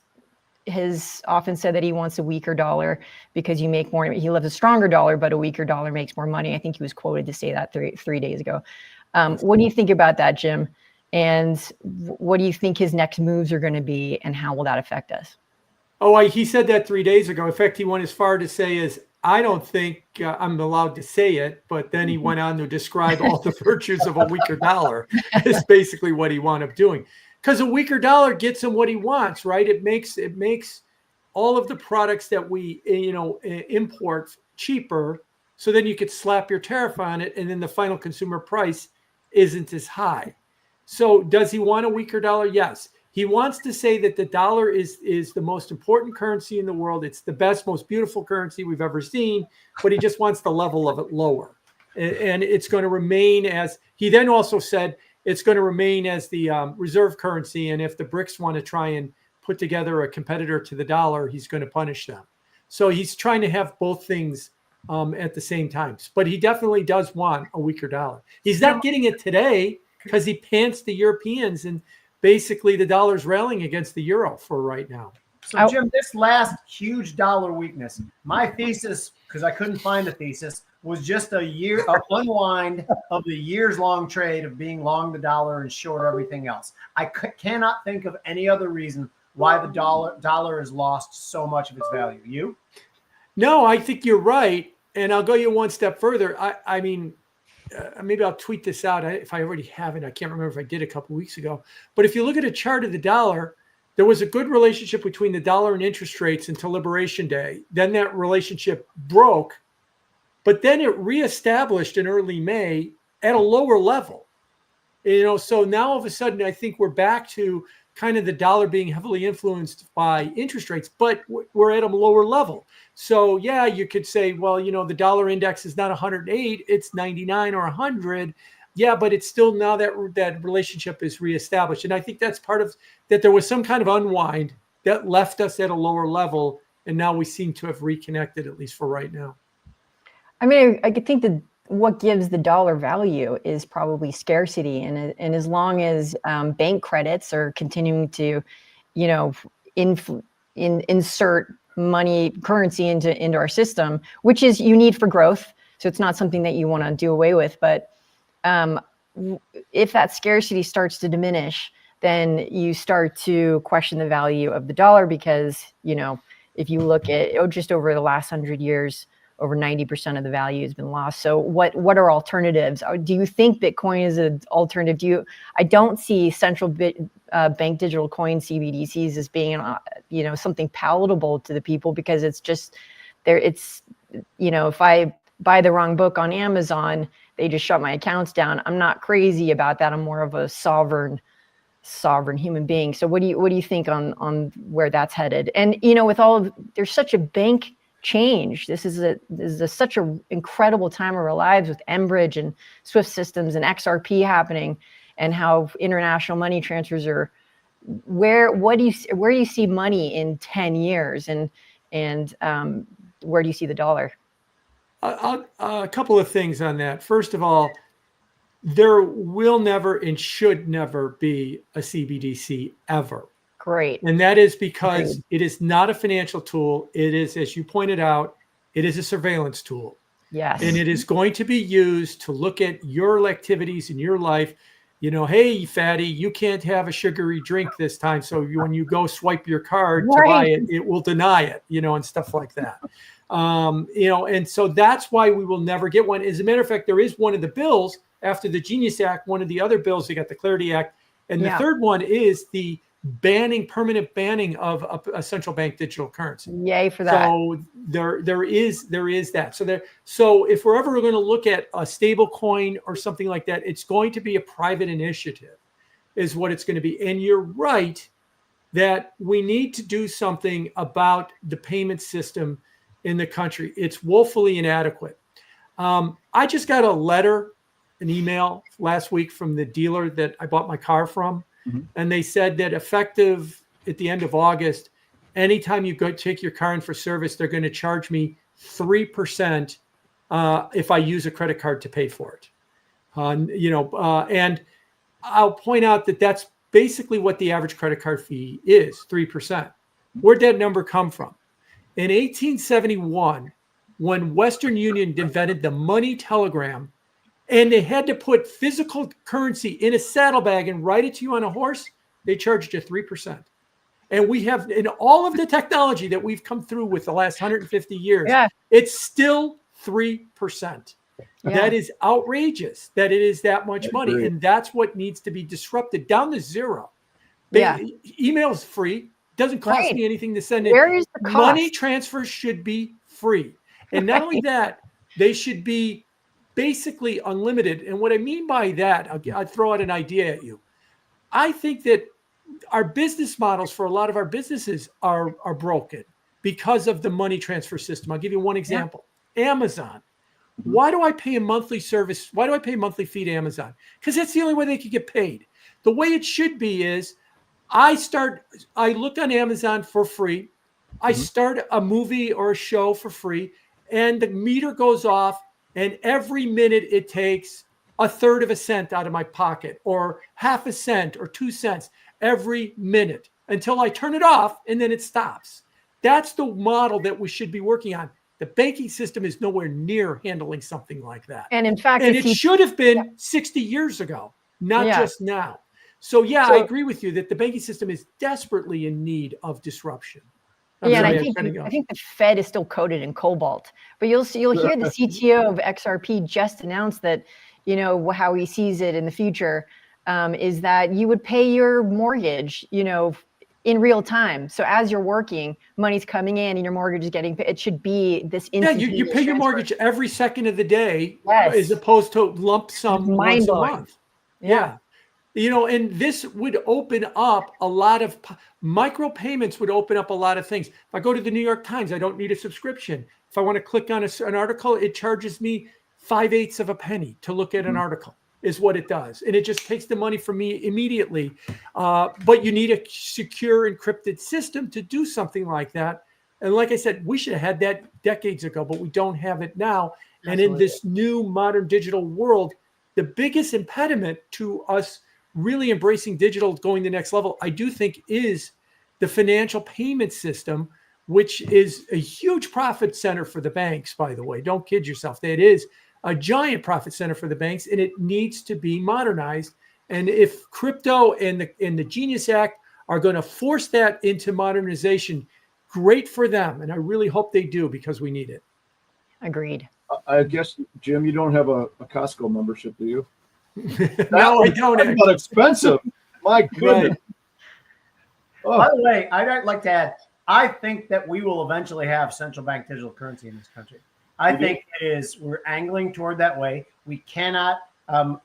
Speaker 4: often said that he wants a weaker dollar because you make more. He loves a stronger dollar, but a weaker dollar makes more money. I think he was quoted to say that three days ago. What do you think about that, Jim? And what do you think his next moves are going to be, and how will that affect us?
Speaker 5: Oh, he said that 3 days ago. In fact, he went as far to say is, I don't think I'm allowed to say it, but then he went on to describe all the virtues of a weaker dollar. Is basically what he wound up doing. Because a weaker dollar gets him what he wants, right? It makes all of the products that we import cheaper, so then you could slap your tariff on it, and then the final consumer price isn't as high. So does he want a weaker dollar? Yes. He wants to say that the dollar is the most important currency in the world. It's the best, most beautiful currency we've ever seen, but he just wants the level of it lower. And it's going to remain as, he then also said, it's going to remain as the reserve currency. And if the BRICS want to try and put together a competitor to the dollar, he's going to punish them. So he's trying to have both things at the same time. But he definitely does want a weaker dollar. He's not getting it today because he pants the Europeans, and basically the dollar's rallying against the euro for right now.
Speaker 6: So Jim, this last huge dollar weakness, my thesis, because I couldn't find the thesis, was just an unwind of the years-long trade of being long the dollar and short everything else. I cannot think of any other reason why the dollar has lost so much of its value. You?
Speaker 5: No, I think you're right. And I'll go you one step further. I mean, maybe I'll tweet this out if I already haven't. I can't remember if I did a couple of weeks ago. But if you look at a chart of the dollar, there was a good relationship between the dollar and interest rates until Liberation Day. Then that relationship broke, but then it reestablished in early May at a lower level. You know, so now all of a sudden, I think we're back to kind of the dollar being heavily influenced by interest rates, but we're at a lower level. So yeah, you could say, well, you know, the dollar index is not 108, it's 99 or 100. Yeah, but it's still, now that relationship is reestablished. And I think that's part of that. There was some kind of unwind that left us at a lower level, and now we seem to have reconnected, at least for right now.
Speaker 4: I mean, I think that what gives the dollar value is probably scarcity. And as long as bank credits are continuing to, you know, insert money, currency into our system, which is you need for growth. So it's not something that you want to do away with. But if that scarcity starts to diminish, then you start to question the value of the dollar, because, you know, if you look at just over the last 100 years, over 90% of the value has been lost. So what are alternatives? Do you think Bitcoin is an alternative? I don't see central bank digital coin CBDCs as being, you know, something palatable to the people, because it's just there. It's, you know, if I buy the wrong book on Amazon, they just shut my accounts down. I'm not crazy about that. I'm more of a sovereign human being. So what do you think on where that's headed? And, you know, there's such a bank change. This is such an incredible time of our lives with Enbridge and Swift systems and XRP happening, and how international money transfers are. Where do you see money in 10 years, and where do you see the dollar?
Speaker 5: A couple of things on that. First of all, there will never and should never be a CBDC ever.
Speaker 4: Great.
Speaker 5: And that is because it is not a financial tool. It is, as you pointed out, it is a surveillance tool.
Speaker 4: Yes.
Speaker 5: And it is going to be used to look at your activities in your life. You know, hey, fatty, you can't have a sugary drink this time. So when you go swipe your card to buy it, it will deny it, you know, and stuff like that. You know, and so that's why we will never get one. As a matter of fact, there is one of the bills after the Genius Act, one of the other bills, you got the Clarity Act. And the third one is the permanent banning of a central bank digital currency.
Speaker 4: Yay for that.
Speaker 5: So there is that. So if we're ever going to look at a stable coin or something like that, it's going to be a private initiative is what it's going to be. And you're right that we need to do something about the payment system in the country. It's woefully inadequate. I just got an email last week from the dealer that I bought my car from. Mm-hmm. And they said that effective at the end of August, anytime you go take your car in for service, they're going to charge me 3% if I use a credit card to pay for it. And I'll point out that that's basically what the average credit card fee is, 3%. Where'd that number come from? In 1871, when Western Union invented the money telegram, and they had to put physical currency in a saddlebag and ride it to you on a horse, they charged you 3%. And we have, in all of the technology that we've come through with the last 150 years, it's still 3%.
Speaker 4: Yeah.
Speaker 5: That is outrageous that it is that much money. And that's what needs to be disrupted down to zero. Email is free. Doesn't cost me anything to send it.
Speaker 4: Where is the cost?
Speaker 5: Money transfers should be free. And not only that, they should be basically unlimited. And what I mean by that, I'll throw out an idea at you. I think that our business models for a lot of our businesses are broken because of the money transfer system. I'll give you one example. Amazon. Why do I pay a monthly service? Why do I pay a monthly fee to Amazon? Because that's the only way they could get paid. The way it should be is I look on Amazon for free. I start a movie or a show for free, and the meter goes off, and every minute it takes 1/3 of a cent out of my pocket, or 1/2 cent or 2 cents every minute until I turn it off, and then it stops. That's the model that we should be working on. The banking system is nowhere near handling something like that.
Speaker 4: And in fact,
Speaker 5: it should have been 60 years ago, not just now. So I agree with you that the banking system is desperately in need of disruption.
Speaker 4: And I think the Fed is still coded in Cobalt, but you'll hear the CTO of XRP just announced that, how he sees it in the future is that you would pay your mortgage, in real time. So as you're working, money's coming in and your mortgage is getting paid. It should be this instant.
Speaker 5: You pay your mortgage every second of the day, as opposed to lump sum once a month. And this would open up a lot of micro payments, would open up a lot of things. If I go to the New York Times, I don't need a subscription. If I want to click on an article, it charges me 5/8 of a penny to look at an article, is what it does. And it just takes the money from me immediately. But you need a secure encrypted system to do something like that. And like I said, we should have had that decades ago, but we don't have it now. And in this new modern digital world, the biggest impediment to us really embracing digital, going the next level, I do think, is the financial payment system, which is a huge profit center for the banks, by the way. Don't kid yourself. It is a giant profit center for the banks, and it needs to be modernized. And if crypto and the Genius Act are going to force that into modernization, great for them. And I really hope they do, because we need it.
Speaker 4: Agreed.
Speaker 1: I guess, Jim, you don't have a Costco membership, do you?
Speaker 5: No, I don't.
Speaker 1: That's not expensive. My goodness.
Speaker 6: By the way, I'd like to add, I think that we will eventually have central bank digital currency in this country. I think we're angling toward that way. We cannot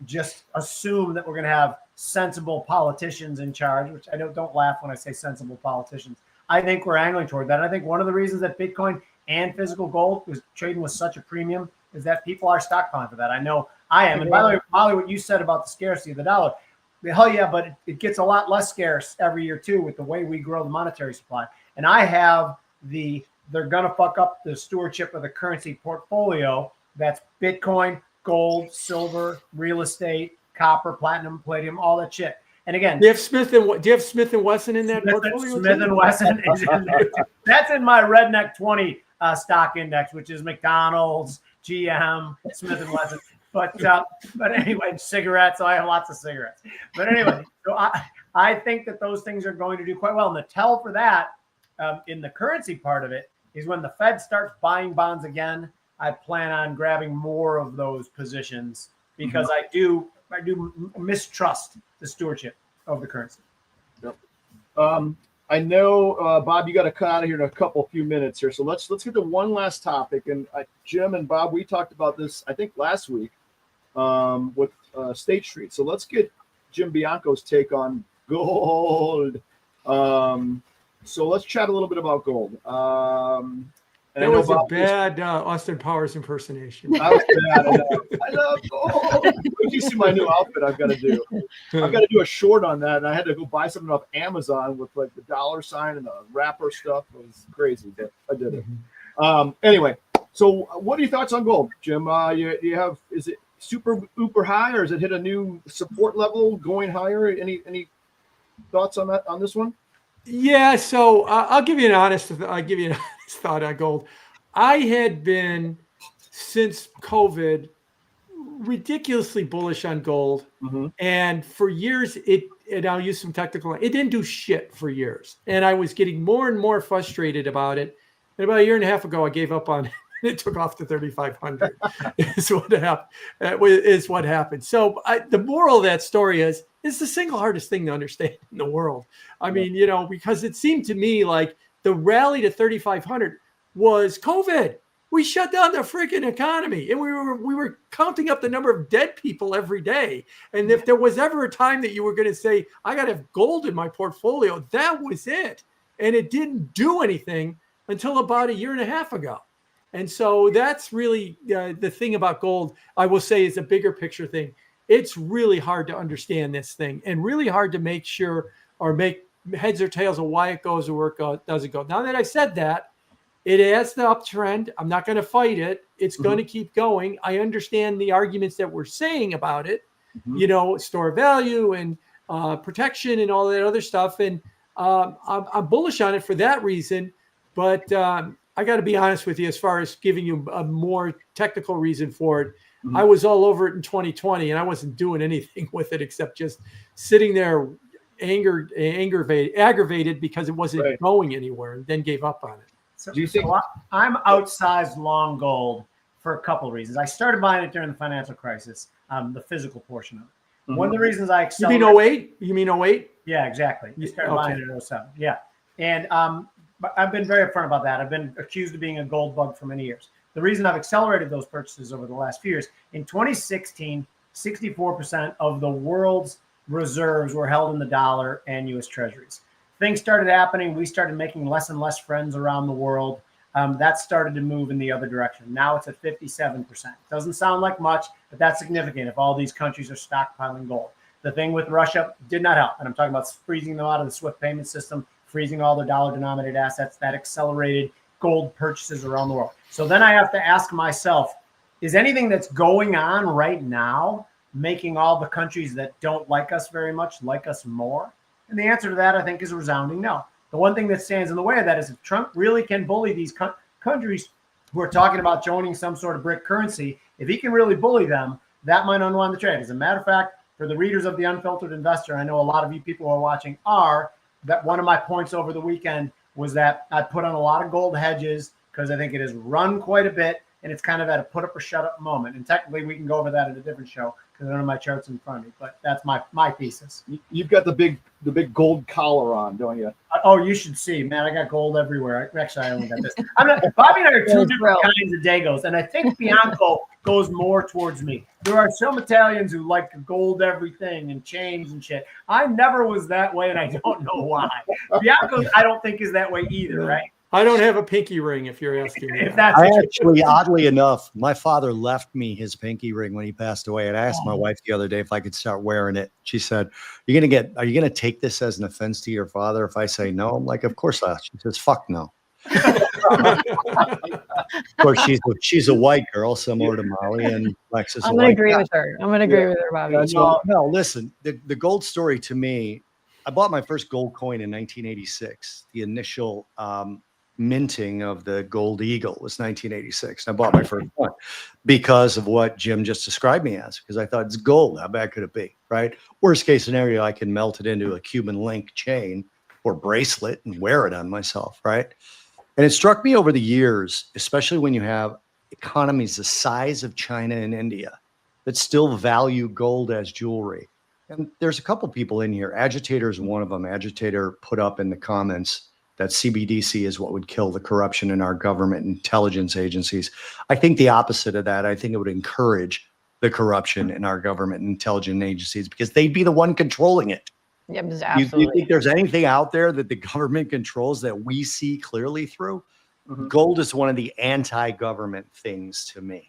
Speaker 6: just assume that we're going to have sensible politicians in charge, which I don't laugh when I say sensible politicians. I think we're angling toward that. I think one of the reasons that Bitcoin and physical gold was trading with such a premium is that people are stockpiling for that. I know I am. And by the way, Molly, what you said about the scarcity of the dollar, hell yeah, but it gets a lot less scarce every year too with the way we grow the monetary supply. And I have they're going to fuck up the stewardship of the currency portfolio. That's Bitcoin, gold, silver, real estate, copper, platinum, palladium, all that shit. And again,
Speaker 5: do you have Smith and Wesson in that portfolio?
Speaker 6: Smith and Wesson is in there. That's in my Redneck 20 stock index, which is McDonald's, GM, Smith and Wesson. But anyway, cigarettes. I have lots of cigarettes. But anyway, so I think that those things are going to do quite well. And the tell for that in the currency part of it is when the Fed starts buying bonds again, I plan on grabbing more of those positions because I do mistrust the stewardship of the currency.
Speaker 1: Yep. I know, Bob, you got to cut out of here in a few minutes here. So let's get to one last topic. And Jim and Bob, we talked about this, I think, last week with State Street. So let's get Jim Bianco's take on gold. So let's chat a little bit about gold.
Speaker 5: That was a bad Austin Powers impersonation.
Speaker 1: That was bad. I love gold. Wait till you see my new outfit I've got to do. I've got to do a short on that, and I had to go buy something off Amazon with like the dollar sign and the wrapper stuff. It was crazy, but I did it. Anyway, So what are your thoughts on gold, Jim? You have, is it super uber high, or has it hit a new support level going higher? Any thoughts on that, on this one?
Speaker 5: Yeah, so I'll give you an honest thought on gold. I had been, since COVID, ridiculously bullish on gold.
Speaker 1: Mm-hmm.
Speaker 5: And for years, and I'll use some technical, it didn't do shit for years. And I was getting more and more frustrated about it. And about a year and a half ago, I gave up on it. It took off to 3,500 is what happened. So the moral of that story is, it's the single hardest thing to understand in the world. I mean, you know, because it seemed to me like the rally to 3,500 was COVID. We shut down the freaking economy, and we were counting up the number of dead people every day. And if there was ever a time that you were going to say, I got to have gold in my portfolio, that was it. And it didn't do anything until about a year and a half ago. And so that's really the thing about gold, I will say, is a bigger picture thing. It's really hard to understand this thing, and really hard to make sure or make heads or tails of why it goes or where it doesn't go. Now that I said that, it has the uptrend. I'm not going to fight it. It's going to keep going. I understand the arguments that we're saying about it, you know, store value and protection and all that other stuff. And I'm bullish on it for that reason. But I got to be honest with you, as far as giving you a more technical reason for it, I was all over it in 2020, and I wasn't doing anything with it except just sitting there aggravated because it wasn't going anywhere, and then gave up on it.
Speaker 6: So,
Speaker 1: do you think
Speaker 6: I'm outsized long gold for a couple of reasons? I started buying it during the financial crisis, the physical portion of it. One of the reasons I accelerated.
Speaker 5: You mean 08? You mean 08?
Speaker 6: Yeah, exactly. I started buying it in 07. Yeah. And but I've been very upfront about that. I've been accused of being a gold bug for many years. The reason I've accelerated those purchases over the last few years, in 2016, 64% of the world's reserves were held in the dollar and U.S. Treasuries. Things started happening. We started making less and less friends around the world. That started to move in the other direction. Now it's at 57%. Doesn't sound like much, but that's significant if all these countries are stockpiling gold. The thing with Russia did not help. And I'm talking about freezing them out of the SWIFT payment system, freezing all their dollar-denominated assets. That accelerated gold purchases around the world. So then I have to ask myself, is anything that's going on right now making all the countries that don't like us very much like us more? And the answer to that, I think, is a resounding no. The one thing that stands in the way of that is if Trump really can bully these countries who are talking about joining some sort of BRIC currency, if he can really bully them, that might unwind the trade. As a matter of fact, for the readers of The Unfiltered Investor, I know a lot of you people who are watching are, that one of my points over the weekend was that I put on a lot of gold hedges because I think it has run quite a bit, and it's kind of at a put up or shut up moment. And technically, we can go over that in a different show because I don't have my charts in front of me, but that's my thesis.
Speaker 1: You've got the big gold collar on, don't you?
Speaker 6: Oh, you should see, man. I got gold everywhere. Actually, I only got this. Bobby and I are two different kinds of Dagos, and I think Bianco goes more towards me. There are some Italians who like gold everything and chains and shit. I never was that way, and I don't know why. Bianco, I don't think, is that way either, right?
Speaker 5: I don't have a pinky ring, if you're asking me.
Speaker 3: I actually, oddly enough, my father left me his pinky ring when he passed away. And I asked my wife the other day if I could start wearing it. She said, are you going to take this as an offense to your father if I say no? I'm like, of course not. She says, fuck no. Of course, she's a white girl, similar to Molly, and Lex is
Speaker 4: I'm going to agree with her. I'm going to agree with her, Bobby.
Speaker 3: No, listen, the gold story to me, I bought my first gold coin in 1986. The initial minting of the gold eagle was 1986. I bought my first one because of what Jim just described me as, because I thought it's gold. How bad could it be, right? Worst case scenario, I can melt it into a Cuban link chain or bracelet and wear it on myself, right? And it struck me over the years, especially when you have economies the size of China and India that still value gold as jewelry. And there's a couple people in here. Agitator is one of them. Agitator put up in the comments that CBDC is what would kill the corruption in our government intelligence agencies. I think the opposite of that. I think it would encourage the corruption in our government intelligence agencies because they'd be the one controlling it.
Speaker 4: Yep, absolutely.
Speaker 3: You think there's anything out there that the government controls that we see clearly through? Gold is one of the anti-government things to me,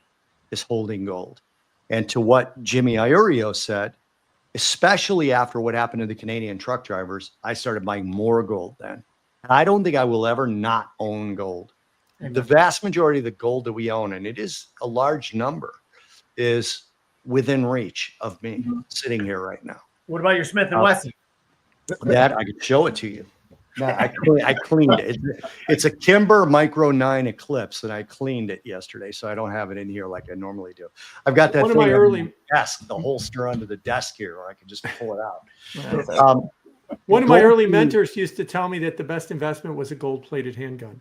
Speaker 3: is holding gold. And to what Jimmy Iorio said, especially after what happened to the Canadian truck drivers, I started buying more gold then. And I don't think I will ever not own gold. the vast majority of the gold that we own, and it is a large number, is within reach of me sitting here right now.
Speaker 6: What about your Smith and Wesson?
Speaker 3: That I could show it to you. No, I cleaned it. It's a Kimber Micro 9 Eclipse, and I cleaned it yesterday, so I don't have it in here like I normally do. I've got that
Speaker 5: One of
Speaker 3: thing
Speaker 5: my
Speaker 3: on
Speaker 5: early-
Speaker 3: the desk, the holster under the desk here, or I can just pull it out.
Speaker 5: One of my
Speaker 3: Gold
Speaker 5: early
Speaker 3: key-
Speaker 5: mentors used to tell me that the best investment was a gold-plated handgun.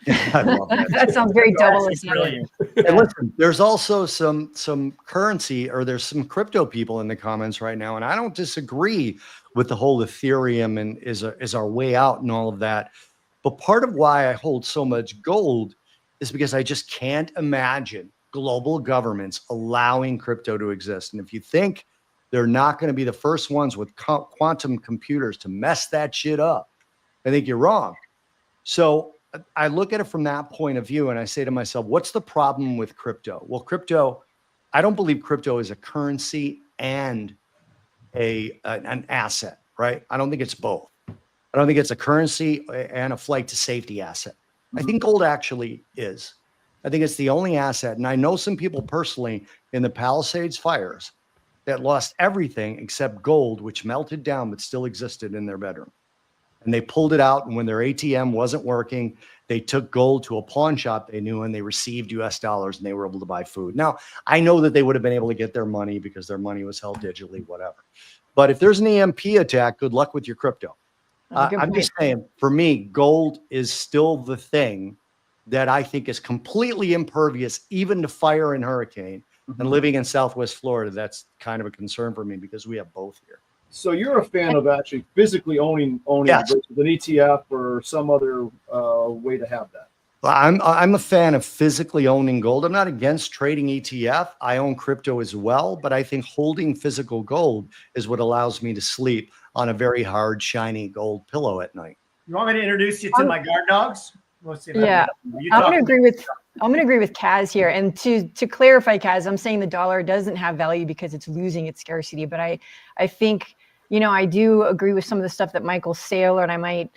Speaker 3: I love that.
Speaker 4: That sounds very double
Speaker 6: That's brilliant.
Speaker 3: And listen, there's also some currency, or there's some crypto people in the comments right now, and I don't disagree with the whole Ethereum and is our way out and all of that. But part of why I hold so much gold is because I just can't imagine global governments allowing crypto to exist. And if you think they're not going to be the first ones with quantum computers to mess that shit up, I think you're wrong. So I look at it from that point of view, and I say to myself, what's the problem with crypto? Well, I don't believe crypto is a currency and an asset, right? I don't think it's both. I don't think it's a currency and a flight to safety asset. I think gold actually is. I think it's the only asset. And I know some people personally in the Palisades fires that lost everything except gold, which melted down but still existed in their bedroom. And they pulled it out, and when their ATM wasn't working, they took gold to a pawn shop they knew, and they received US dollars, and they were able to buy food. Now, I know that they would have been able to get their money because their money was held digitally, whatever. But if there's an EMP attack, good luck with your crypto. I'm just saying, for me, gold is still the thing that I think is completely impervious, even to fire and hurricane. And living in Southwest Florida, that's kind of a concern for me because we have both here.
Speaker 1: So you're a fan of actually physically owning
Speaker 3: Yes.
Speaker 1: versus an ETF or some other way to have that.
Speaker 3: I'm a fan of physically owning gold. I'm not against trading ETF. I own crypto as well, but I think holding physical gold is what allows me to sleep on a very hard, shiny gold pillow at night.
Speaker 6: You want me to introduce you to my guard dogs? We'll see if I can
Speaker 4: Yeah,
Speaker 6: get them. You
Speaker 4: I'm
Speaker 6: talk-
Speaker 4: going to agree with Kaz here. And to clarify, Kaz, I'm saying the dollar doesn't have value because it's losing its scarcity. But I think, I do agree with some of the stuff that Michael Saylor, and I might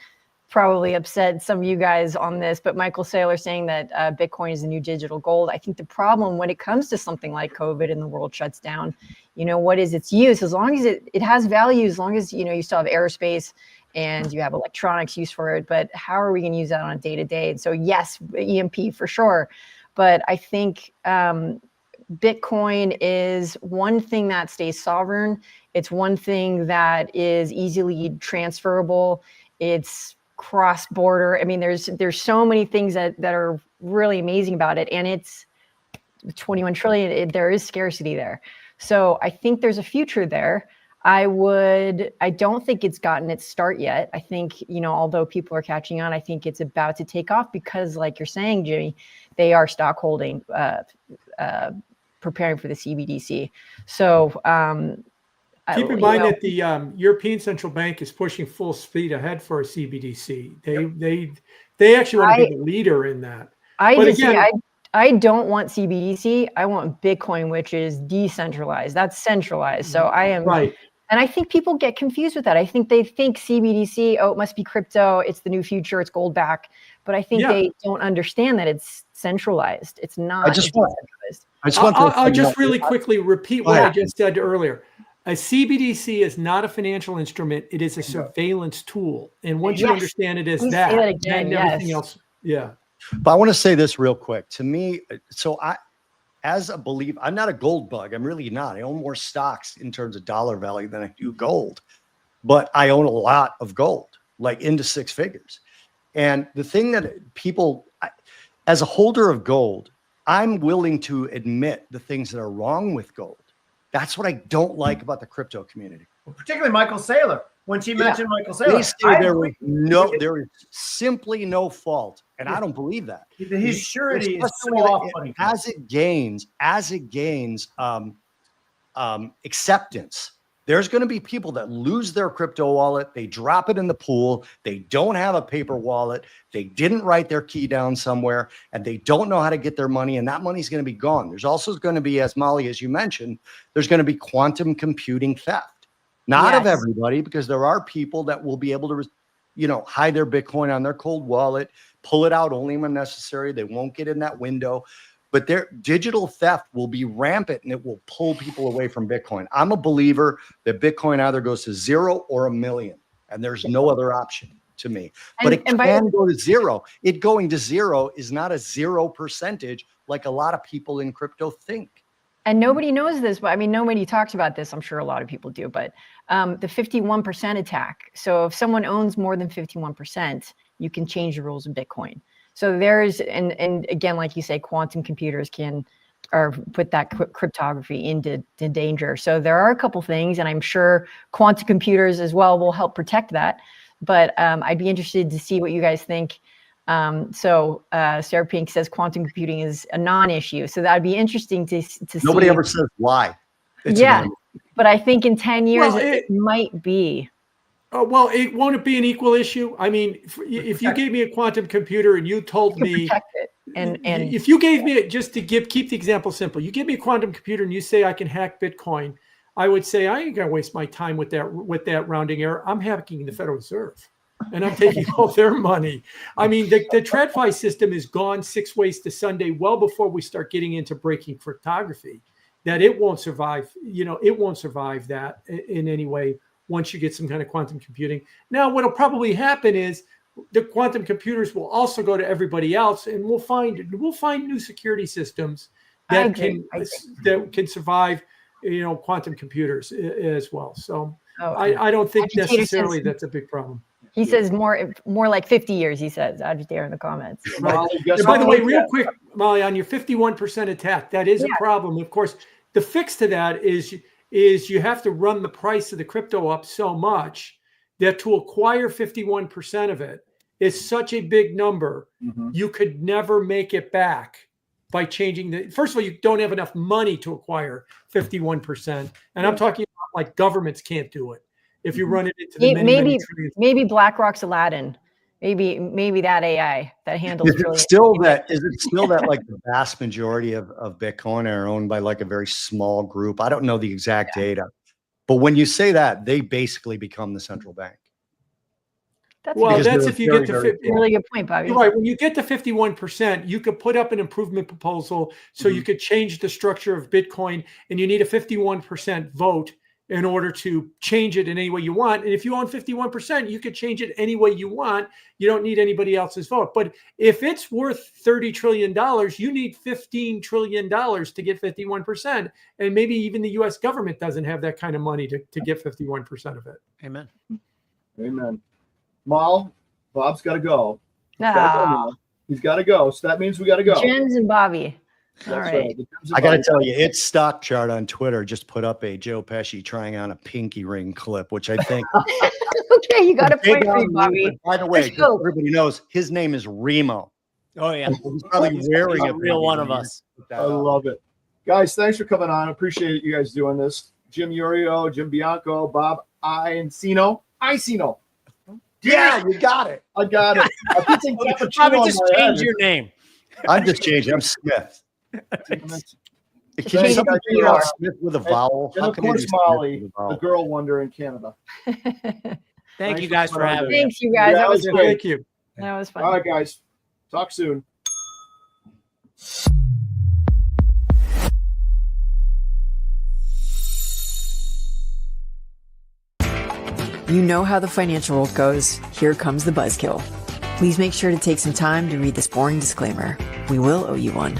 Speaker 4: probably upset some of you guys on this, but Michael Saylor saying that Bitcoin is the new digital gold. I think the problem when it comes to something like COVID and the world shuts down, what is its use? As long as it has value, as long as, you still have airspace and you have electronics use for it, but how are we going to use that on a day-to-day? And so yes, EMP for sure. But I think Bitcoin is one thing that stays sovereign. It's one thing that is easily transferable. It's cross-border. I mean, there's so many things that are really amazing about it. And it's 21 trillion. There is scarcity there. So I think there's a future there. I don't think it's gotten its start yet. I think, although people are catching on, I think it's about to take off because, like you're saying, Jimmy, they are stock holding, preparing for the CBDC. So
Speaker 5: keep in mind that the European Central Bank is pushing full speed ahead for a CBDC. They actually want to be the leader in that.
Speaker 4: I don't want CBDC. I want Bitcoin, which is decentralized. That's centralized. So I am
Speaker 5: right.
Speaker 4: And I think people get confused with that. I think they think CBDC, it must be crypto. It's the new future. It's gold back. But I think they don't understand that it's centralized. It's not.
Speaker 5: I'll just really quickly repeat what I just said earlier. A CBDC is not a financial instrument. It is a surveillance tool. And once you understand it as that, then everything else. Yeah.
Speaker 3: But I want to say this real quick. To me, as a believer, I'm not a gold bug. I'm really not. I own more stocks in terms of dollar value than I do gold. But I own a lot of gold, like into six figures. And the thing that people, as a holder of gold, I'm willing to admit the things that are wrong with gold. That's what I don't like about the crypto community.
Speaker 6: Well, particularly Michael Saylor. When she mentioned Michael Saylor,
Speaker 3: there is simply no fault. And I don't believe that.
Speaker 6: His surety is so off-putting.
Speaker 3: As it gains acceptance, there's going to be people that lose their crypto wallet. They drop it in the pool. They don't have a paper wallet. They didn't write their key down somewhere, and they don't know how to get their money. And that money's going to be gone. There's also going to be, as Molly, as you mentioned, there's going to be quantum computing theft. Not of everybody, because there are people that will be able to, hide their Bitcoin on their cold wallet, pull it out only when necessary. They won't get in that window. But their digital theft will be rampant and it will pull people away from Bitcoin. I'm a believer that Bitcoin either goes to 0 or 1 million, and there's no other option to me. But it can go to 0. It going to 0 is not a 0% like a lot of people in crypto think.
Speaker 4: And nobody knows this, but I mean, nobody talks about this. I'm sure a lot of people do, but the 51% attack. So if someone owns more than 51%, you can change the rules of Bitcoin. So there's, and again, like you say, quantum computers can or put that cryptography into danger. So there are a couple things, and I'm sure quantum computers as well will help protect that. But I'd be interested to see what you guys think. Sarah Pink says quantum computing is a non-issue. So that'd be interesting to see.
Speaker 3: Nobody ever says why.
Speaker 4: Yeah, but I think in 10 years it might be.
Speaker 5: Well, it won't be an equal issue. I mean, if you gave me a quantum computer and you told me,
Speaker 4: protect it. And
Speaker 5: if you gave me, just to keep the example simple, you give me a quantum computer and you say I can hack Bitcoin, I would say I ain't gonna waste my time with that rounding error. I'm hacking the Federal Reserve, and I'm taking all their money. I mean, the TradFi system is gone 6 ways to Sunday, well before we start getting into breaking cryptography. That it won't survive. It won't survive that in any way. Once you get some kind of quantum computing. Now, what'll probably happen is the quantum computers will also go to everybody else, and we'll find new security systems that can survive, quantum computers as well. So I don't think necessarily that's a big problem.
Speaker 4: He says more like 50 years. He says Agitator in the comments.
Speaker 5: Right. By the way, real quick, Molly, on your 51% attack, that is a problem. Of course, the fix to that is you have to run the price of the crypto up so much that to acquire 51% of it is such a big number, you could never make it back by changing first of all, you don't have enough money to acquire 51%. And I'm talking about like governments can't do it. If you run it into the
Speaker 4: maybe BlackRock's Aladdin. Maybe that AI that handles.
Speaker 3: Is it still that like the vast majority of Bitcoin are owned by like a very small group? I don't know the exact data, but when you say that, they basically become the central bank.
Speaker 5: That's if you get to
Speaker 4: really good point, Bobby.
Speaker 5: Right. When you get to 51%, you could put up an improvement proposal so you could change the structure of Bitcoin, and you need a 51% vote in order to change it in any way you want. And if you own 51%, you could change it any way you want. You don't need anybody else's vote. But if it's worth $30 trillion, you need $15 trillion to get 51%. And maybe even the US government doesn't have that kind of money to get 51% of it.
Speaker 2: Amen.
Speaker 1: Amen. Mal, Bob's got to go. He's got to go. So that means we got to go.
Speaker 4: Jens and Bobby. All right.
Speaker 3: I got to tell you, it's Stock Chart on Twitter just put up a Joe Pesci trying on a pinky ring clip, which I think.
Speaker 4: Okay, you got a point for me, Bobby.
Speaker 3: By the way, everybody knows his name is Remo.
Speaker 2: Oh, yeah.
Speaker 3: He's probably wearing
Speaker 2: a real one of us.
Speaker 1: I love it. Guys, thanks for coming on. I appreciate you guys doing this. Jim Urio, Jim Bianco, Bob Icino.
Speaker 3: Yeah, you got it.
Speaker 1: I got it.
Speaker 2: Bobby, just change your name.
Speaker 3: I'm just changing. I'm Smith. Can
Speaker 1: you
Speaker 3: Smith with a vowel?
Speaker 1: And of course, Molly, the girl wonder in Canada.
Speaker 2: Thank you guys for having me.
Speaker 4: Thanks, you guys.
Speaker 1: Yeah,
Speaker 4: that was
Speaker 1: great.
Speaker 5: Thank you.
Speaker 4: That was fun.
Speaker 1: All right, guys. Talk soon.
Speaker 7: You know how the financial world goes. Here comes the buzzkill. Please make sure to take some time to read this boring disclaimer. We will owe you one.